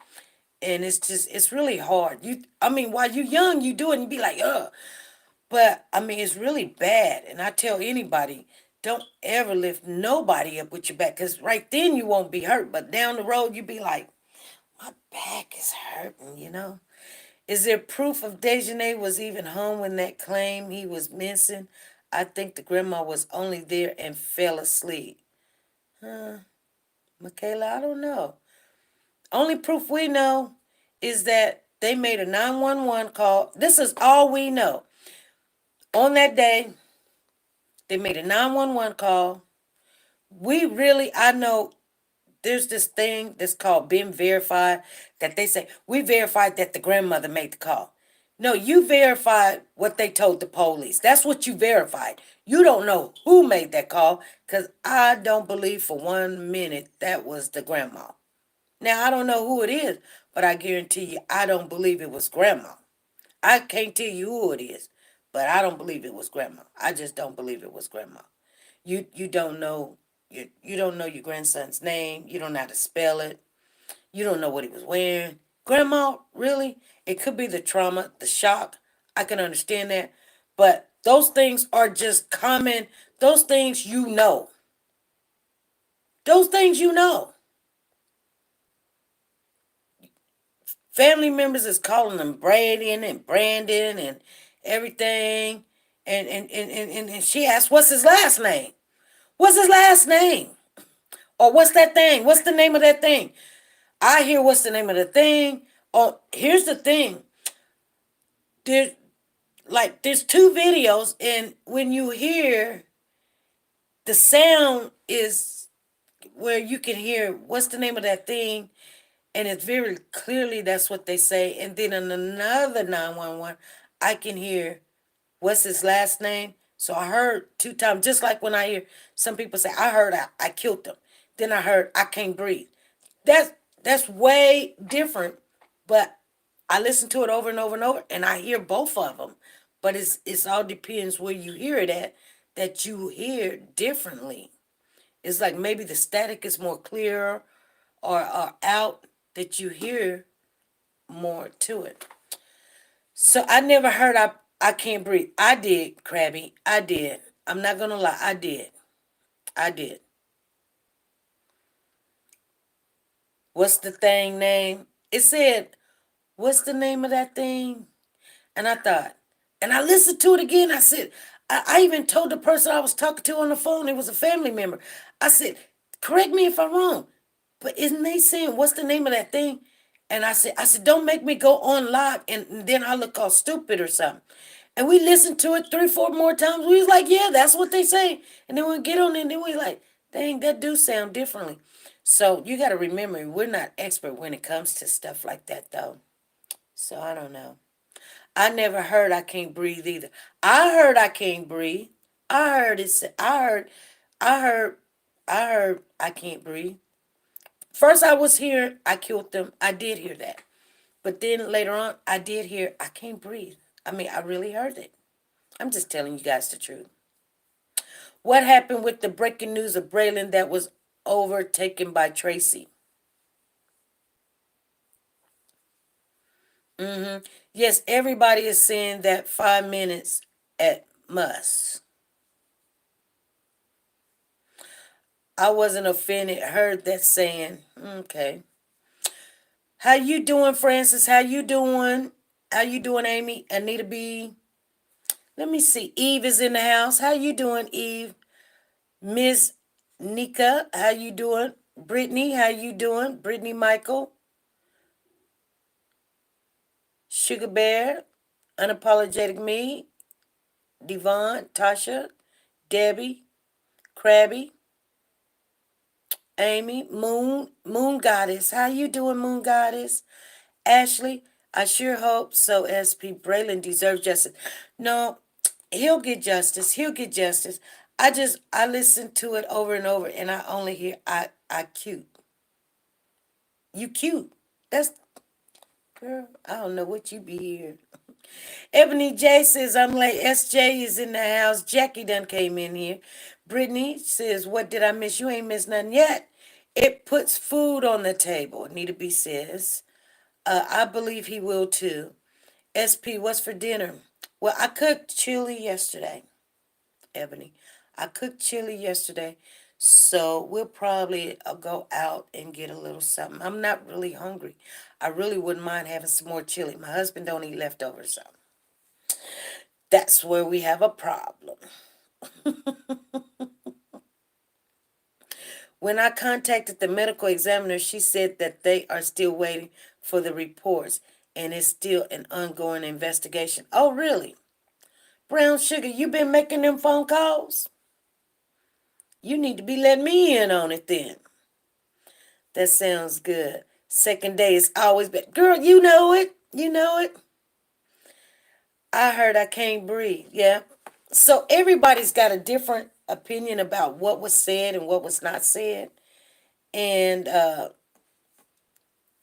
and it's really hard. I mean, while you're young, you do it and you be like, ugh. But I mean, it's really bad, and I tell anybody, don't ever lift nobody up with your back, because right then you won't be hurt, but down the road you be like, my back is hurting. Is there proof of Dejanay was even home when that claim he was missing? I think the grandma was only there and fell asleep. Huh, Michaela, I don't know. Only proof we know is that they made a 911 call. This is all we know. On that day, they made a 911 call. I know there's this thing that's called being verified, that they say, we verified that the grandmother made the call. No, you verified what they told the police. That's what you verified. You don't know who made that call, because I don't believe for 1 minute that was the grandma. Now, I don't know who it is, but I guarantee you, I don't believe it was grandma. I can't tell you who it is, but I don't believe it was grandma. I just don't believe it was grandma. You don't know you don't know your grandson's name. You don't know how to spell it. You don't know what he was wearing. Grandma, really? It could be the trauma, the shock. I can understand that. But those things are just common. Those things you know. Those things you know. Family members is calling them Brayden and Brandon and everything. And she asked, what's his last name? What's his last name? Or what's that thing? What's the name of that thing? I hear what's the name of the thing. Oh, here's the thing. There's two videos, and when you hear the sound is where you can hear what's the name of that thing, And it's very clearly that's what they say. And then in another 911, I can hear what's his last name. So I heard two times, just like when I hear some people say, I heard I killed him. Then I heard I can't breathe. That's that's way different. But I listen to it over and over and over, and I hear both of them. But it's all depends where you hear it at, that you hear differently. It's like maybe the static is more clear or out that you hear more to it. So I never heard I can't breathe. I did, Krabby. I did. I'm not gonna lie. I did. I did. What's the thing name? It said, what's the name of that thing? And I thought, and I listened to it again. I said, I even told the person I was talking to on the phone, it was a family member. I said, correct me if I'm wrong, but isn't they saying what's the name of that thing? And I said, don't make me go on live and then I look all stupid or something. And we listened to it 3, 4 more times. We was like, yeah, that's what they say. And then we get on it and then we like, dang, that do sound differently. So you got to remember, we're not expert when it comes to stuff like that, though. So I don't know. I never heard I can't breathe either. I heard I can't breathe. I heard it. I heard. I heard I can't breathe. First, I was here. I killed them. I did hear that. But then later on, I did hear I can't breathe. I mean, I really heard it. I'm just telling you guys the truth. What happened with the breaking news of Braylen that was overtaken by Tracy? Yes, everybody is saying that 5 minutes at must. I wasn't offended. Heard that saying. Okay. How you doing, Francis? How you doing? How you doing, Amy? Anita B. Let me see. Eve is in the house. How you doing, Eve? Miss Nika, how you doing? Brittany, how you doing? Brittany Michael. Sugar Bear. Unapologetic Me. Devon, Tasha, Debbie, Krabby, Amy, Moon Goddess. How you doing, Moon Goddess? Ashley, I sure hope so. SP Braylen deserves justice. No, he'll get justice. He'll get justice. I listen to it over and over, and I only hear I cute. You cute. That's girl. I don't know what you be hearing. Ebony J says I'm late. SJ is in the house. Jackie done came in here. Brittany says, "What did I miss? You ain't missed nothing yet. It puts food on the table." Need to be says. I believe he will too. SP, what's for dinner? Well, I cooked chili yesterday, Ebony. I cooked chili yesterday, so we'll probably go out and get a little something. I'm not really hungry. I really wouldn't mind having some more chili. My husband don't eat leftovers, so that's where we have a problem. When I contacted the medical examiner, she said that they are still waiting for the reports and it's still an ongoing investigation. Oh, really? Brown Sugar, you been making them phone calls? You need to be letting me in on it then. That sounds good. Second day is always been. Girl, you know it. You know it. I heard I can't breathe. Yeah. So everybody's got a different opinion about what was said and what was not said. And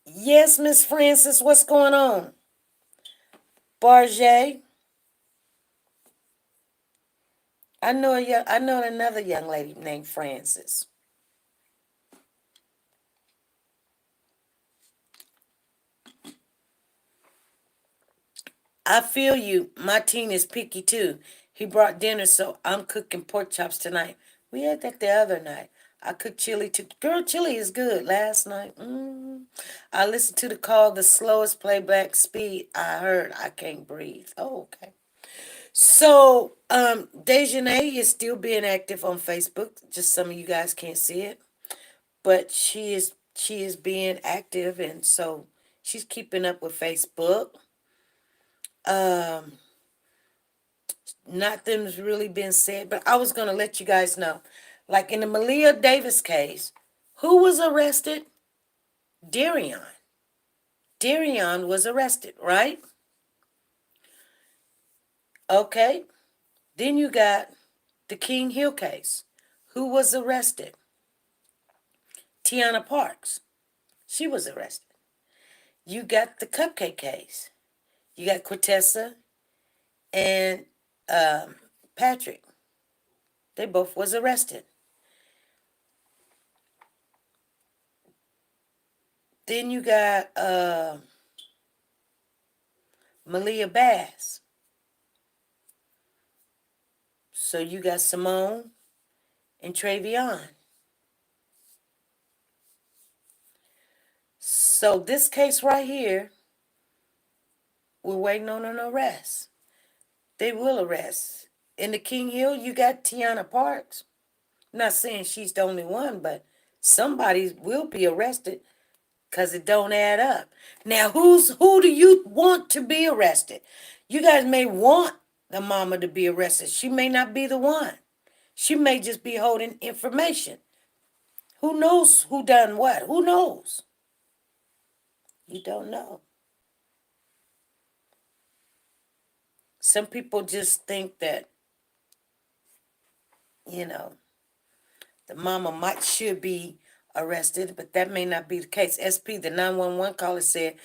yes, Miss Francis, what's going on? Barget, I know another young lady named Francis. I feel you. My teen is picky too. He brought dinner, so I'm cooking pork chops tonight. We had that the other night. I cooked chili too. Girl, chili is good. Last night, I listened to the call, the slowest playback speed I heard. I can't breathe. Oh, okay. So, Dejanay is still being active on Facebook. Just some of you guys can't see it, but she is being active, and so she's keeping up with Facebook. Um, Nothing's really been said, but I was gonna let you guys know, like in the Malia Davis case, who was arrested? Darion. Darion was arrested, right? Okay. Then you got the King Hill case. Who was arrested? Tiana Parks. She was arrested. You got the Cupcake case. You got Cortessa and Patrick. They both was arrested. Then you got Malia Bass. So you got Simone and Travion. So this case right here, we're waiting on an arrest. They will arrest. In the King Hill, you got Tiana Parks. I'm not saying she's the only one, but somebody will be arrested because it don't add up. Now, who do you want to be arrested? You guys may want the mama to be arrested. She may not be the one. She may just be holding information. Who knows who done what? Who knows? You don't know. Some people just think that, you know, the mama should be arrested, but that may not be the case. SP, the 911 caller said,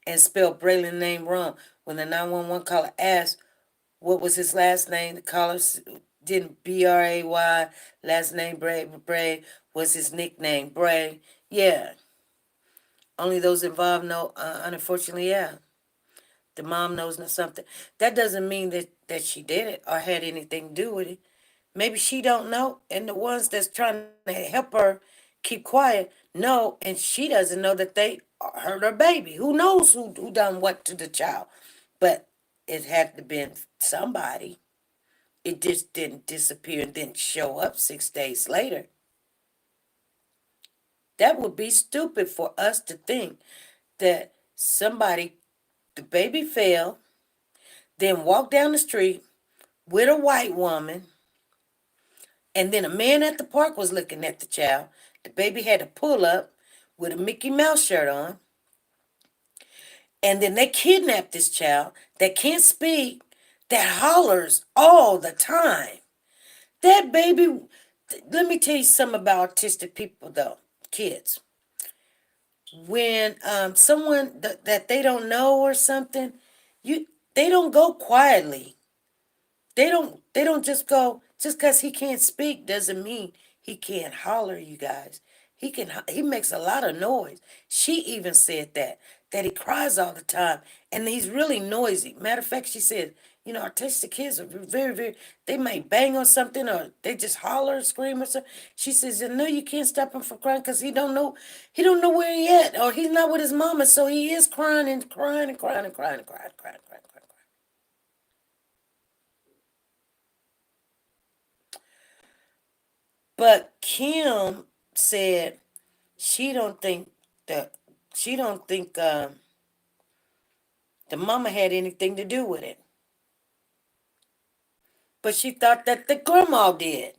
and spelled Braylen name wrong. When the 911 caller asked what was his last name, the caller didn't Bray, last name Bray was his nickname, Bray. Yeah, only those involved know, unfortunately, yeah. The mom knows something. That doesn't mean that she did it or had anything to do with it. Maybe she don't know, and the ones that's trying to help her keep quiet know, and she doesn't know that they hurt her baby. Who knows who done what to the child? But it had to been somebody. It just didn't disappear and didn't show up 6 days later. That would be stupid for us to think that somebody, the baby fell, then walked down the street with a white woman, and then a man at the park was looking at the child. The baby had to pull up with a Mickey Mouse shirt on. And then they kidnapped this child that can't speak, that hollers all the time. That baby, let me tell you something about autistic people, though, kids. When someone that they don't know or something, you they don't go quietly. They don't just because he can't speak doesn't mean he can't holler, you guys. He makes a lot of noise. She even said that he cries all the time and he's really noisy. Matter of fact, she said, autistic kids are very, very, they might bang on something or they just holler, scream or something. She says, no, you can't stop him from crying because he don't know where he at, or he's not with his mama, so he is crying and crying and crying and crying and crying and crying and crying. But Kim said she don't think that she don't think the mama had anything to do with it, but she thought that the grandma did.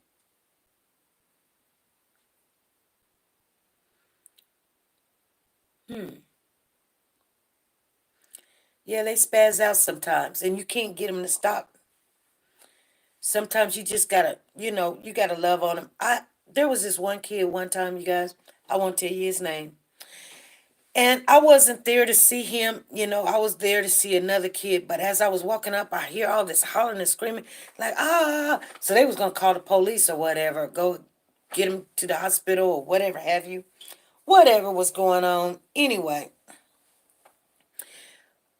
Hmm. Yeah, they spaz out sometimes, and you can't get them to stop. Sometimes you just gotta, you gotta love on them. There was this one kid one time, you guys. I won't tell you his name. And I wasn't there to see him, I was there to see another kid. But as I was walking up, I hear all this hollering and screaming, like, ah. So they was going to call the police or whatever, go get him to the hospital or whatever have you. Whatever was going on. Anyway,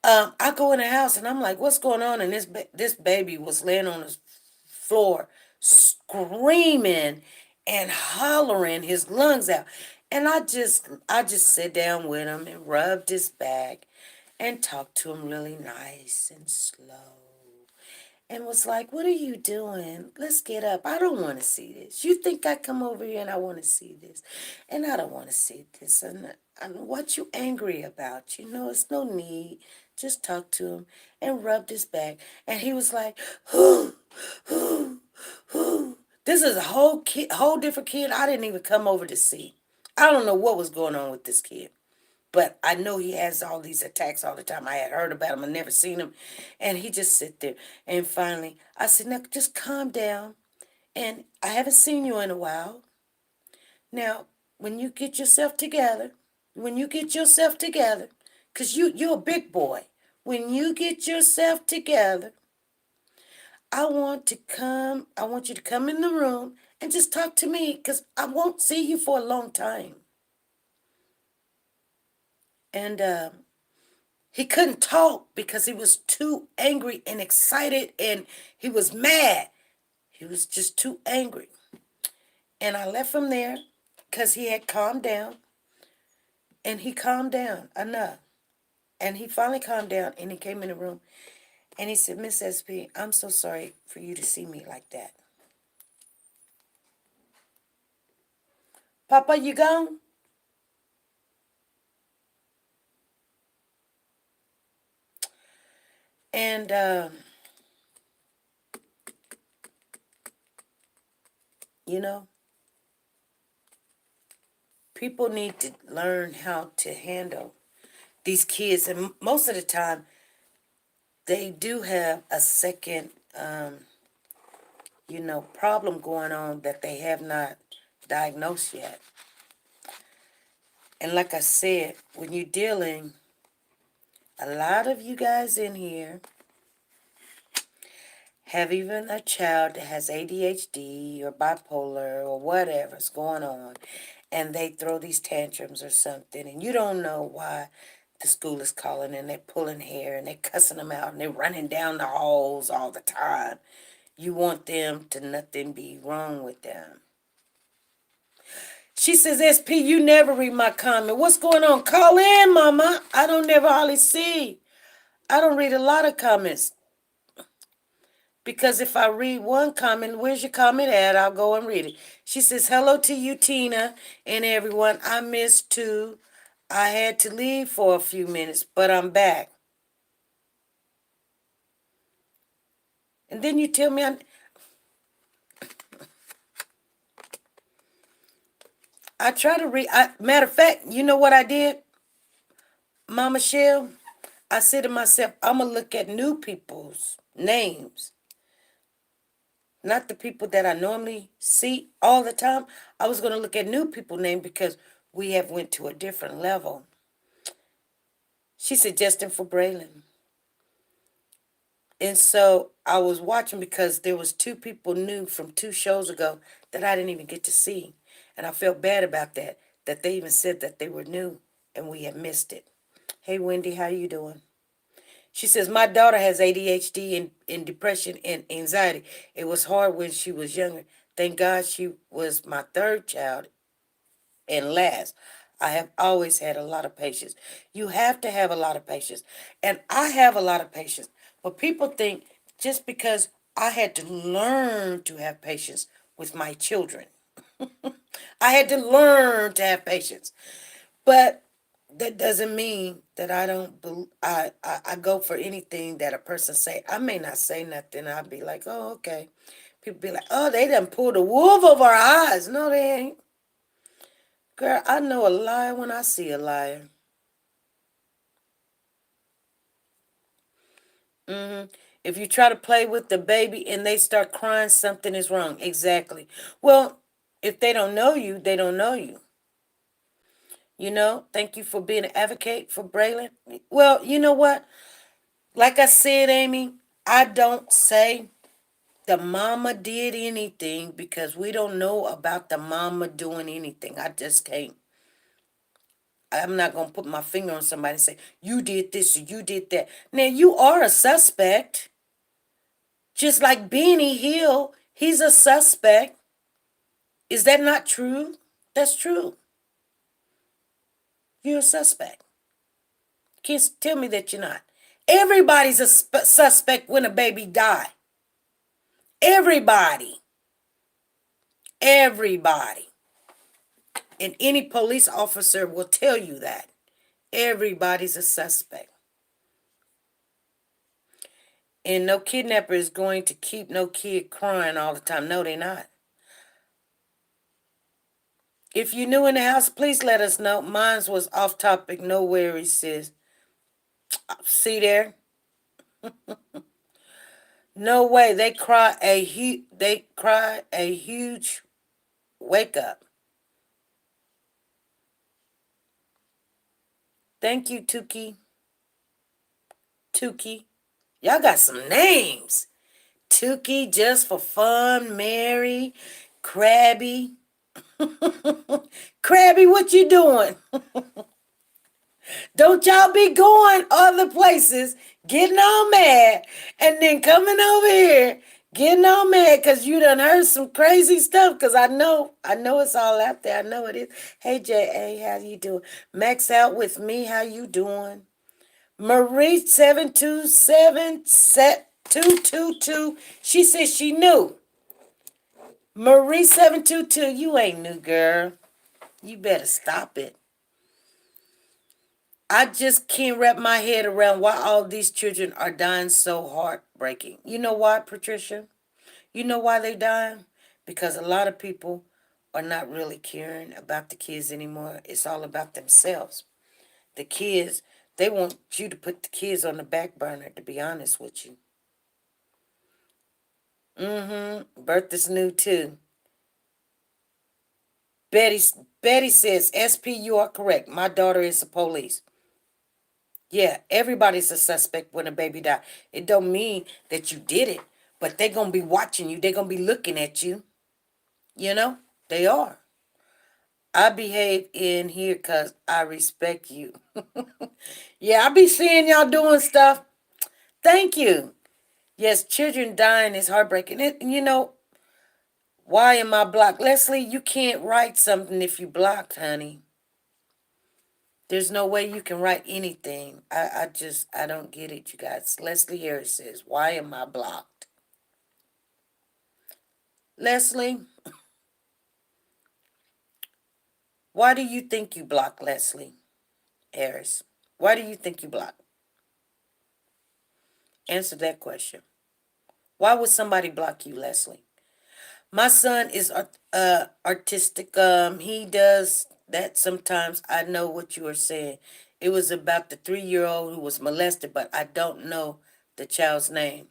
I go in the house and I'm like, what's going on? And this baby was laying on the floor, screaming and hollering his lungs out. And I just sat down with him and rubbed his back and talked to him really nice and slow and was like, what are you doing? Let's get up. I don't want to see this. You think I come over here and I want to see this? And I don't want to see this. And what you angry about? It's no need. Just talk to him and rubbed his back. And he was like, whoo, whoo, whoo. This is a whole different kid I didn't even come over to see. I don't know what was going on with this kid. but I know he has all these attacks all the time. I had heard about him, I never seen him, and he just sit there. And finally, I said, "Now just calm down. And I haven't seen you in a while. Now, when you get yourself together, when you get yourself together, cause you're a big boy. When you get yourself together, I want you to come in the room and just talk to me, cause I won't see you for a long time." And he couldn't talk because he was too angry and excited, and he was mad. He was just too angry. And I left him there because he had calmed down, and he calmed down enough. And he finally calmed down, and he came in the room, and he said, "Miss SP, I'm so sorry for you to see me like that." "Papa, you gone?" And, you know, people need to learn how to handle these kids. And most of the time, they do have a second, problem going on that they have not diagnosed yet. And like I said, when you're dealing, a lot of you guys in here have even a child that has ADHD or bipolar or whatever's going on, and they throw these tantrums or something, and you don't know why the school is calling, and they're pulling hair, and they're cussing them out, and they're running down the halls all the time. You want them to nothing be wrong with them. She says, "SP, you never read my comment. What's going on? Call in, mama. I don't never hardly see. I don't read a lot of comments. Because if I read one comment, where's your comment at? I'll go and read it." She says, "Hello to you, Tina, and everyone. I missed too. I had to leave for a few minutes, but I'm back." And then you tell me, I try to read. Matter of fact, you know what I did, Mama Shell? I said to myself, I'm going to look at new people's names, not the people that I normally see all the time. I was going to look at new people's names because we have went to a different level. She suggesting for Braylen. And so I was watching because there was two people new from two shows ago that I didn't even get to see. And I felt bad about that, that they even said that they were new and we had missed it. Hey, Wendy, how you doing? She says, "My daughter has ADHD and depression and anxiety. It was hard when she was younger. Thank God she was my third child and last. I have always had a lot of patience." You have to have a lot of patience. And I have a lot of patience. But people think just because I had to learn to have patience with my children, I had to learn to have patience. But that doesn't mean that I don't, I go for anything that a person say. I may not say nothing. I'll be like, "Oh, okay." People be like, "Oh, they done pulled a wool over our eyes." No, they ain't. Girl, I know a liar when I see a liar. If you try to play with the baby and they start crying, something is wrong. Exactly. Well, if they don't know you, they don't know you. Thank you for being an advocate for Braylen. Well, you know what? Like I said, Amy, I don't say the mama did anything because we don't know about the mama doing anything. I just can't. I'm not going to put my finger on somebody and say, "You did this or you did that." Now, you are a suspect. Just like Benny Hill, he's a suspect. Is that not true? That's true. You're a suspect. Can't tell me that you're not. Everybody's a suspect when a baby die. Everybody. Everybody. And any police officer will tell you that. Everybody's a suspect. And no kidnapper is going to keep no kid crying all the time. No, they're not. If you're new in the house, please let us know. Mine was off topic. No worries, sis. See there? No way. They cry a huge wake up. Thank you, Tuki. Tuki. Y'all got some names. Tuki, just for fun. Mary, Krabby. Krabby, what you doing? Don't y'all be going other places, getting all mad, and then coming over here, getting all mad because you done heard some crazy stuff. Because I know it's all out there. I know it is. Hey, J.A., how you doing? Max out with me, how you doing? Marie 727 set 222. She said she knew. Marie 722, you ain't new, girl. You better stop it. I just can't wrap my head around why all these children are dying so heartbreaking. You know why, Patricia? You know why they dying? Because a lot of people are not really caring about the kids anymore. It's all about themselves. The kids, they want you to put the kids on the back burner, to be honest with you. Birth is new too. Betty Betty says, SP, you are correct. My daughter is the police. Yeah, everybody's a suspect when a baby die. It don't mean that you did it, but they gonna be watching you. They gonna be looking at you. You know, they are. I behave in here because I respect you. Yeah, I be seeing y'all doing stuff. Thank you. Yes, children dying is heartbreaking. You know, why am I blocked? Leslie, you can't write something if you blocked, honey. There's no way you can write anything. I don't get it, you guys. Leslie Harris says, why am I blocked? Leslie, why do you think you blocked Leslie Harris? Why do you think you blocked? Answer that question. Why would somebody block you, Leslie? My son is artistic. He does that sometimes. I know what you are saying. It was about the 3-year-old who was molested, but I don't know the child's name.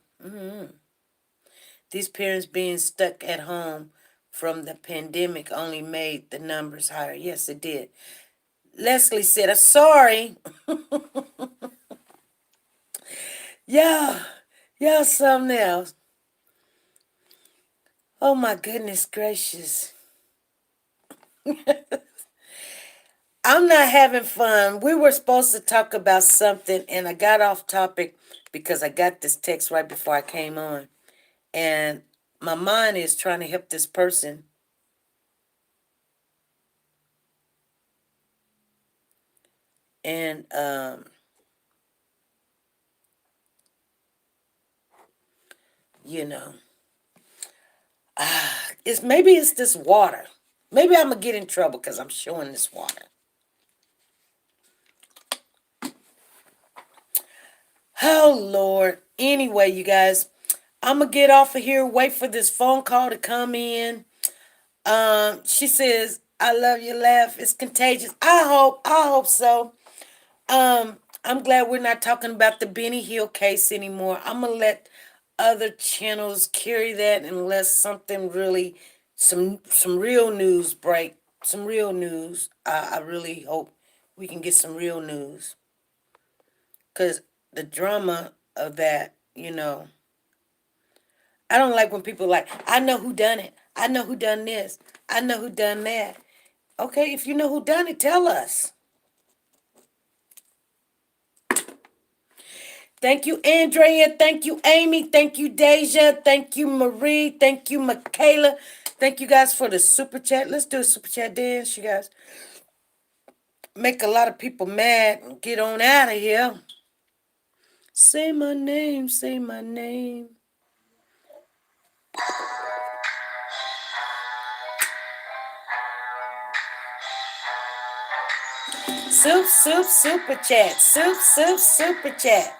These parents being stuck at home from the pandemic only made the numbers higher. Yes, it did. Leslie said, I'm sorry. Yeah, yeah, something else. Oh my goodness gracious. I'm not having fun. We were supposed to talk about something and I got off topic because I got this text right before I came on. And my mind is trying to help this person. And you know, it's this water. Maybe I'm gonna get in trouble because I'm showing this water. Oh Lord. Anyway, you guys, I'm gonna get off of here. Wait for this phone call to come in. She says, "I love your laugh. It's contagious." I hope so. I'm glad we're not talking about the Benny Hill case anymore. I'm gonna let other channels carry that unless something really, some real news break. Some real news. I really hope we can get some real news. Cause the drama of that, I don't like when people like, I know who done it. I know who done this. I know who done that. Okay, if you know who done it, tell us. Thank you, Andrea. Thank you, Amy. Thank you, Deja. Thank you, Marie. Thank you, Michaela. Thank you guys for the super chat. Let's do a super chat dance, you guys. Make a lot of people mad and get on out of here. Say my name, say my name. Super chat. Super chat. Super chat.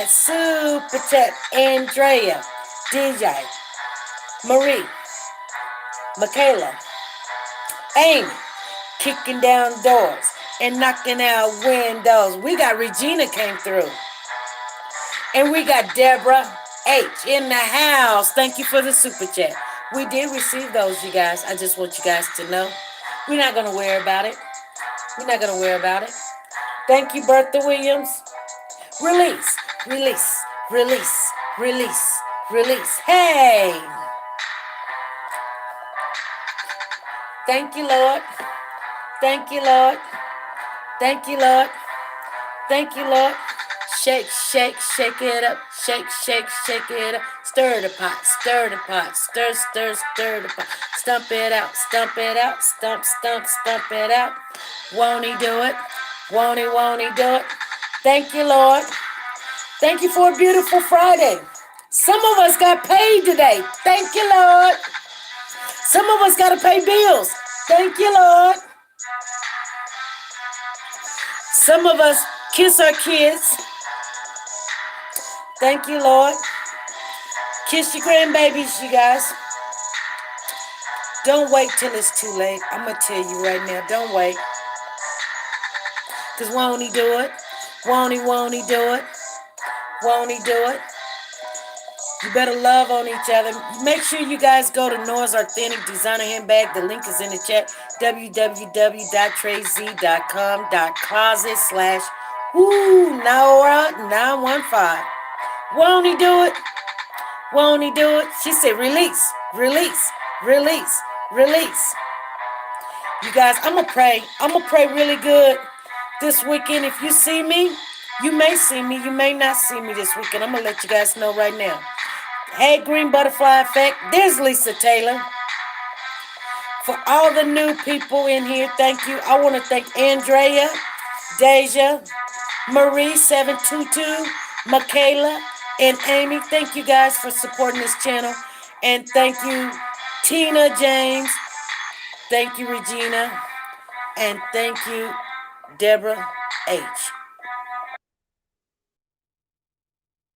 Super chat. Andrea, DJ, Marie, Michaela, Amy, kicking down doors and knocking out windows. We got Regina came through. And we got Deborah H in the house. Thank you for the super chat. We did receive those, you guys. I just want you guys to know. We're not going to worry about it. We're not going to worry about it. Thank you, Bertha Williams. Release, release, release, release, release. Hey! Thank you, Lord. Thank you, Lord. Thank you, Lord. Thank you, Lord. Shake, shake, shake it up. Shake, shake, shake it up. Stir the pot, stir the pot. Stir, stir, stir the pot. Stump it out, stump it out. Stump, stump, stump it out. Won't he do it? Won't he do it? Thank you, Lord. Thank you for a beautiful Friday. Some of us got paid today. Thank you, Lord. Some of us got to pay bills. Thank you, Lord. Some of us kiss our kids. Thank you, Lord. Kiss your grandbabies, you guys. Don't wait till it's too late. I'm going to tell you right now, don't wait. Because won't he do it? Won't he do it? Won't he do it? You better love on each other. Make sure you guys go to Noah's Authentic Designer Handbag. The link is in the chat. www.trayz.com/Noah915. Won't he do it? Won't he do it? She said, release, release, release, release. You guys, I'm going to pray. I'm going to pray really good this weekend. If you see me, you may see me. You may not see me this weekend. I'm going to let you guys know right now. Hey, Green Butterfly Effect. There's Lisa Taylor. For all the new people in here, thank you. I want to thank Andrea, Deja, Marie722, Michaela, and Amy. Thank you guys for supporting this channel. And thank you, Tina James. Thank you, Regina. And thank you, Deborah H.